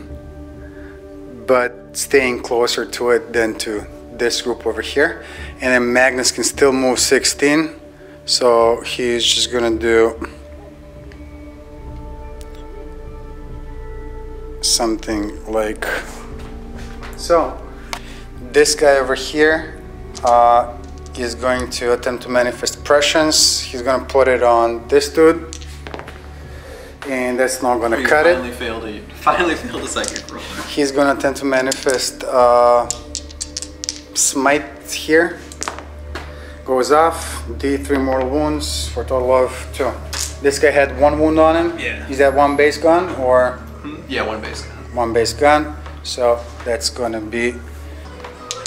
S2: but staying closer to it than to this group over here. And then Magnus can still move 16, so he's just gonna do something like so. This guy over here is going to attempt to manifest prescience. He's going to put it on this dude, and that's not going to cut it.
S3: Finally failed a psychic roll.
S2: He's going to attempt to manifest smite here. Goes off. D3 mortal wounds for a total of 2. This guy had 1 wound on him.
S3: Yeah.
S2: Is that 1 base gun or?
S3: Yeah, 1 base gun.
S2: 1 base gun. So that's going to be.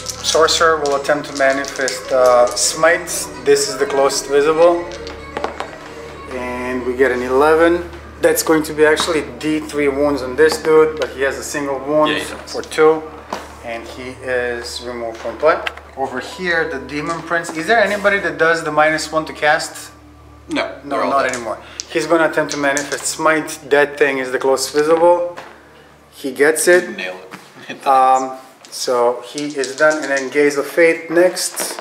S2: Sorcerer will attempt to manifest smite. This is the closest visible. And we get an 11. That's going to be actually D3 wounds on this dude, but he has a single wound for 2. And he is removed from play. Over here, the Demon Prince. Is there anybody that does the -1 to cast?
S3: No,
S2: not anymore. He's going to attempt to manifest smite. That thing is the closest visible. He gets it.
S3: Nail it.
S2: So he is done, and then Gaze of Fate next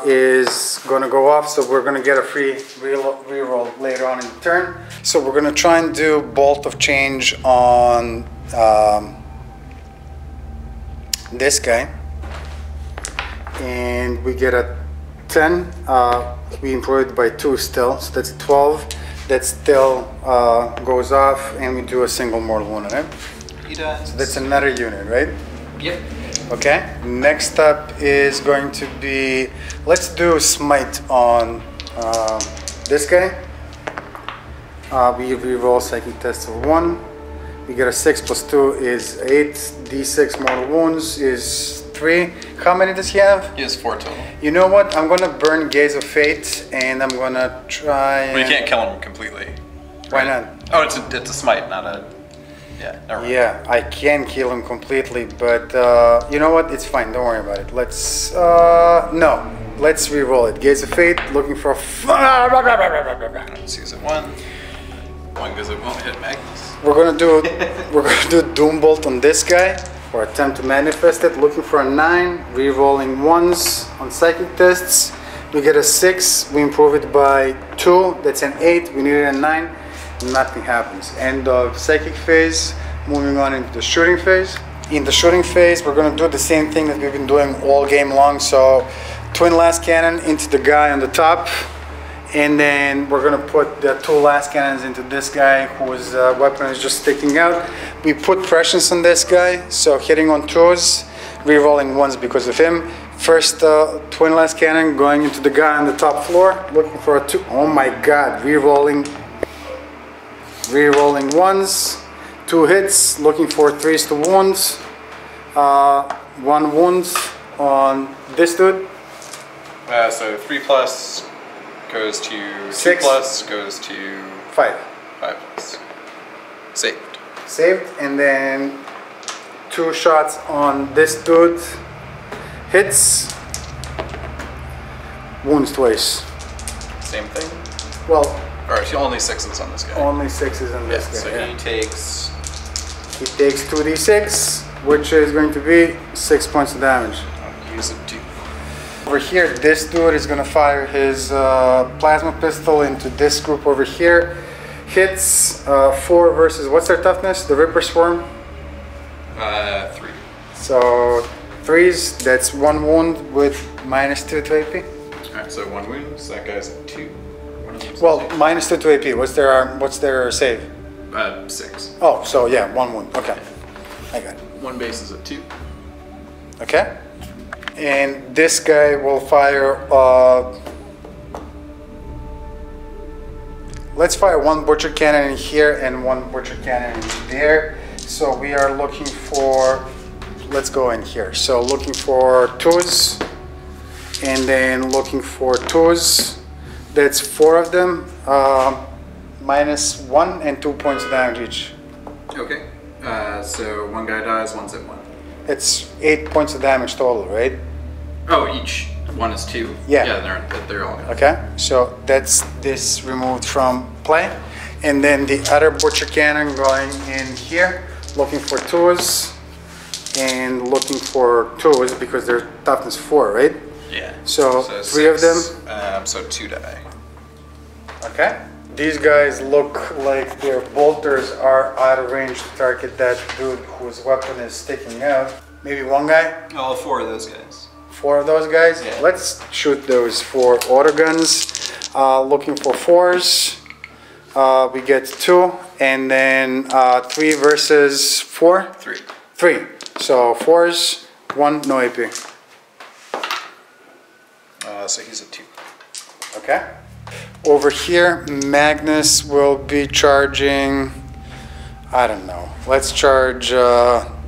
S2: is going to go off, so we're going to get a free reroll later on in the turn. So we're going to try and do Bolt of Change on this guy, and we get a 10. We improve it by 2 still, so that's 12. That still goes off, and we do a single mortal wound on it.
S3: He does.
S2: So that's another unit, right?
S3: Yep.
S2: Okay. Next up is going to be, let's do Smite on this guy. We reroll psychic test of 1. We get a 6 plus 2 is 8. D6 mortal wounds is 3. How many does he have?
S3: He has 4 total.
S2: You know what? I'm gonna burn Gaze of Fate, and I'm gonna try.
S3: But you can't kill him completely.
S2: Why not?
S3: Oh, it's a smite, not a. Yeah. Never mind.
S2: Yeah, I can kill him completely, but you know what? It's fine. Don't worry about it. Let's no. Let's re-roll it. Gaze of Fate, looking for.
S3: Sees it 1. 1 because it won't hit Magnus.
S2: We're gonna do Doombolt on this guy, or attempt to manifest it. Looking for a 9. Re-rolling 1s on psychic tests. We get a 6. We improve it by 2. That's an 8. We needed a 9. Nothing happens. End of psychic phase. Moving on into the shooting phase. In the shooting phase, we're going to do the same thing that we've been doing all game long. So twin last cannon into the guy on the top, and then we're going to put the two last cannons into this guy whose weapon is just sticking out. We put pressions on this guy, so hitting on twos, re-rolling ones because of him. First twin last cannon going into the guy on the top floor, looking for a two. Oh my god, re-rolling ones. 2 hits, looking for 3s to wounds. 1 wound on this dude.
S3: So 3 plus goes to 2
S2: 6
S3: plus goes to
S2: 5.
S3: 5 plus. Saved.
S2: Saved, and then 2 shots on this dude. Hits. Wounds twice.
S3: Same thing.
S2: Well,
S3: Alright, only 6s on this guy.
S2: only 6s on this guy.
S3: So
S2: yeah.
S3: he takes
S2: 2d6, which is going to be 6 points of damage.
S3: I'll use a 2.
S2: Over here, this dude is going to fire his plasma pistol into this group over here. Hits 4 versus, what's their toughness? The Ripper Swarm?
S3: 3.
S2: So 3s, that's 1 wound with -2 to AP.
S3: Alright, so 1 wound, so that guy's at 2.
S2: Well, -2 to AP. What's their save?
S3: 6.
S2: Oh, so yeah, 1 wound. Okay, I got it.
S3: 1 base is at 2.
S2: Okay, and this guy will fire. Let's fire 1 butcher cannon in here and 1 butcher cannon in there. So we are looking for. Let's go in here. So looking for 2s, and then looking for 2s. That's 4 of them. -1 and 2 points of damage each.
S3: Okay. So 1 guy dies, 1's at 1.
S2: It's 8 points of damage total, right?
S3: Oh, each 1 is 2.
S2: Yeah.
S3: Yeah, they're all good.
S2: Okay, so that's this removed from play. And then the other butcher cannon going in here, looking for 2s and looking for 2s because they're toughness 4, right?
S3: Yeah.
S2: So 3 of them.
S3: So 2 die.
S2: Okay. These guys look like their bolters are out of range to target that dude whose weapon is sticking out. Maybe 1 guy?
S3: All 4 of those guys.
S2: 4 of those guys?
S3: Yeah.
S2: Let's shoot those 4 autoguns. Looking for 4s. We get 2, and then 3 versus 4?
S3: 3.
S2: 3. So 4s, 1, no AP.
S3: So he's at 2.
S2: Okay. Over here, Magnus will be charging, I don't know. Let's charge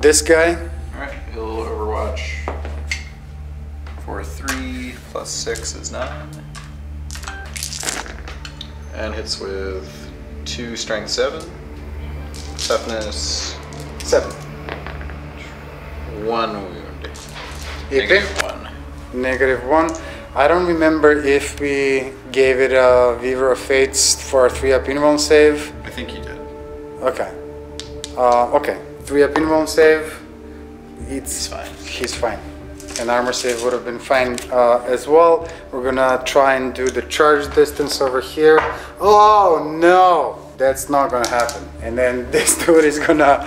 S2: this guy.
S3: Alright, he'll overwatch for 3 plus 6 is 9. And hits with 2 strength 7. Toughness
S2: 7.
S3: 1 wound.
S2: AP?
S3: -1.
S2: -1. I don't remember if we gave it a Weaver of Fates for a 3-up invuln save.
S3: I think you did.
S2: Okay. Okay. 3-up invuln save.
S3: He's fine.
S2: He's fine. An armor save would have been fine as well. We're gonna try and do the charge distance over here. Oh no! That's not gonna happen. And then this dude is gonna.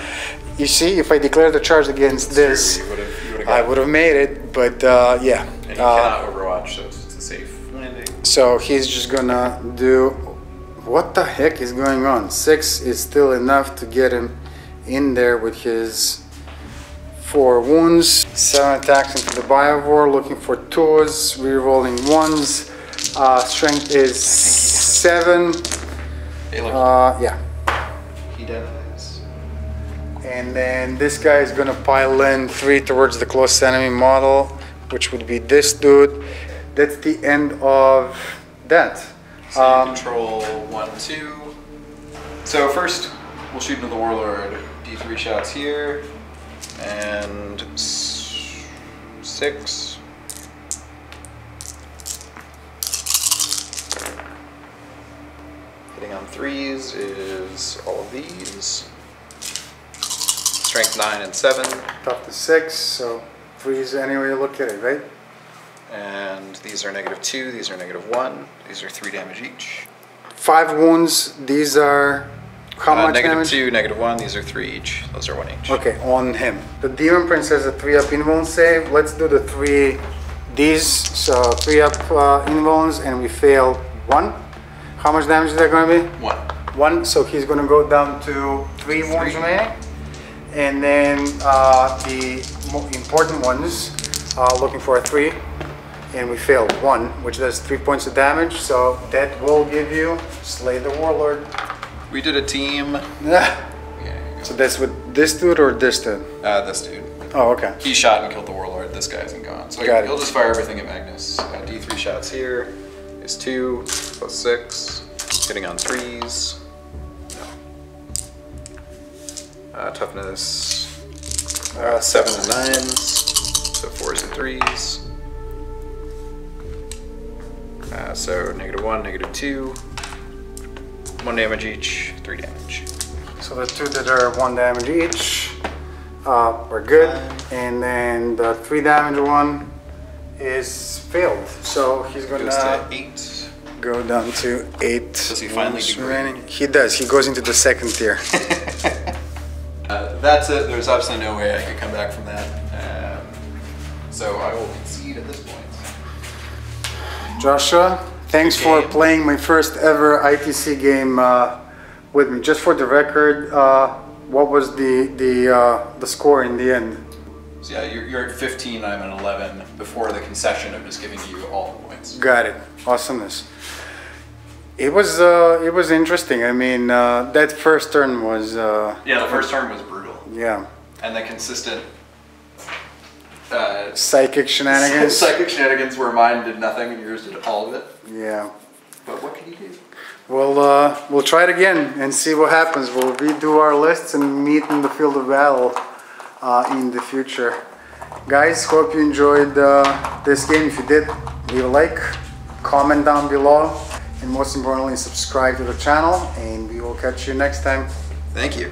S2: You see, if I declare the charge against this, I would have made it. But yeah.
S3: And you cannot overwatch, so it's a safe landing.
S2: So he's just gonna do. What the heck is going on? 6 is still enough to get him in there with his 4 wounds. 7 attacks into the Biovore, looking for 2s, re-rolling 1s. Strength is 7.
S3: Hey, look.
S2: Yeah.
S3: He dies.
S2: And then this guy is gonna pile in 3 towards the close enemy model, which would be this dude. That's the end of that.
S3: So you control 1, 2. So first, we'll shoot into the Warlord. D3 shots here, and 6. Hitting on 3s is all of these. Strength 9 and 7.
S2: Tough to 6, so 3s any way you look at it, right?
S3: And these are -2, these are -1. These are 3 damage each.
S2: 5 wounds, these are How much damage?
S3: -2, -1. These are 3 each. Those are 1 each.
S2: Okay, on him. The Demon Prince has a 3-up invuln save. Let's do the 3 these. So 3-up invulns, and we fail 1. How much damage is that going to be?
S3: 1.
S2: 1. So he's going to go down to 3 wounds remaining. And then the more important ones, looking for a 3. And we failed 1, which does 3 points of damage. So that will give you Slay the Warlord.
S3: We did a team.
S2: Yeah. So that's with this dude or this dude?
S3: This dude.
S2: Oh, okay.
S3: He shot and killed the Warlord. This guy isn't gone. So he'll just fire everything at Magnus. D3 shots here is 2 plus 6. Hitting on 3s. No. Toughness 7 and 9s. So 4s and 3s. So -1, -2. 1 damage each, 3 damage.
S2: So the 2 that are 1 damage each are good, and then the 3 damage one is failed. So he's gonna
S3: Goes to 8.
S2: go down to 8.
S3: Does he finally degrade?
S2: He does. He goes into the 2nd tier.
S3: That's it. There's absolutely no way I could come back from that. So I will concede at this point.
S2: Joshua, thanks for playing my first ever ITC game with me. Just for the record, what was the score in the end?
S3: So yeah, you're at 15, I'm at 11, before the concession of just giving you all the points.
S2: Got it. Awesomeness. It was interesting. I mean, that first turn was...
S3: yeah, the first turn was brutal.
S2: Yeah.
S3: And the consistent...
S2: psychic shenanigans.
S3: Psychic shenanigans where mine did nothing and yours did all of it.
S2: Yeah.
S3: But what can you do?
S2: We'll try it again and see what happens. We'll redo our lists and meet in the field of battle in the future. Guys, hope you enjoyed this game. If you did, leave a like, comment down below, and most importantly, subscribe to the channel, and we will catch you next time.
S3: Thank you.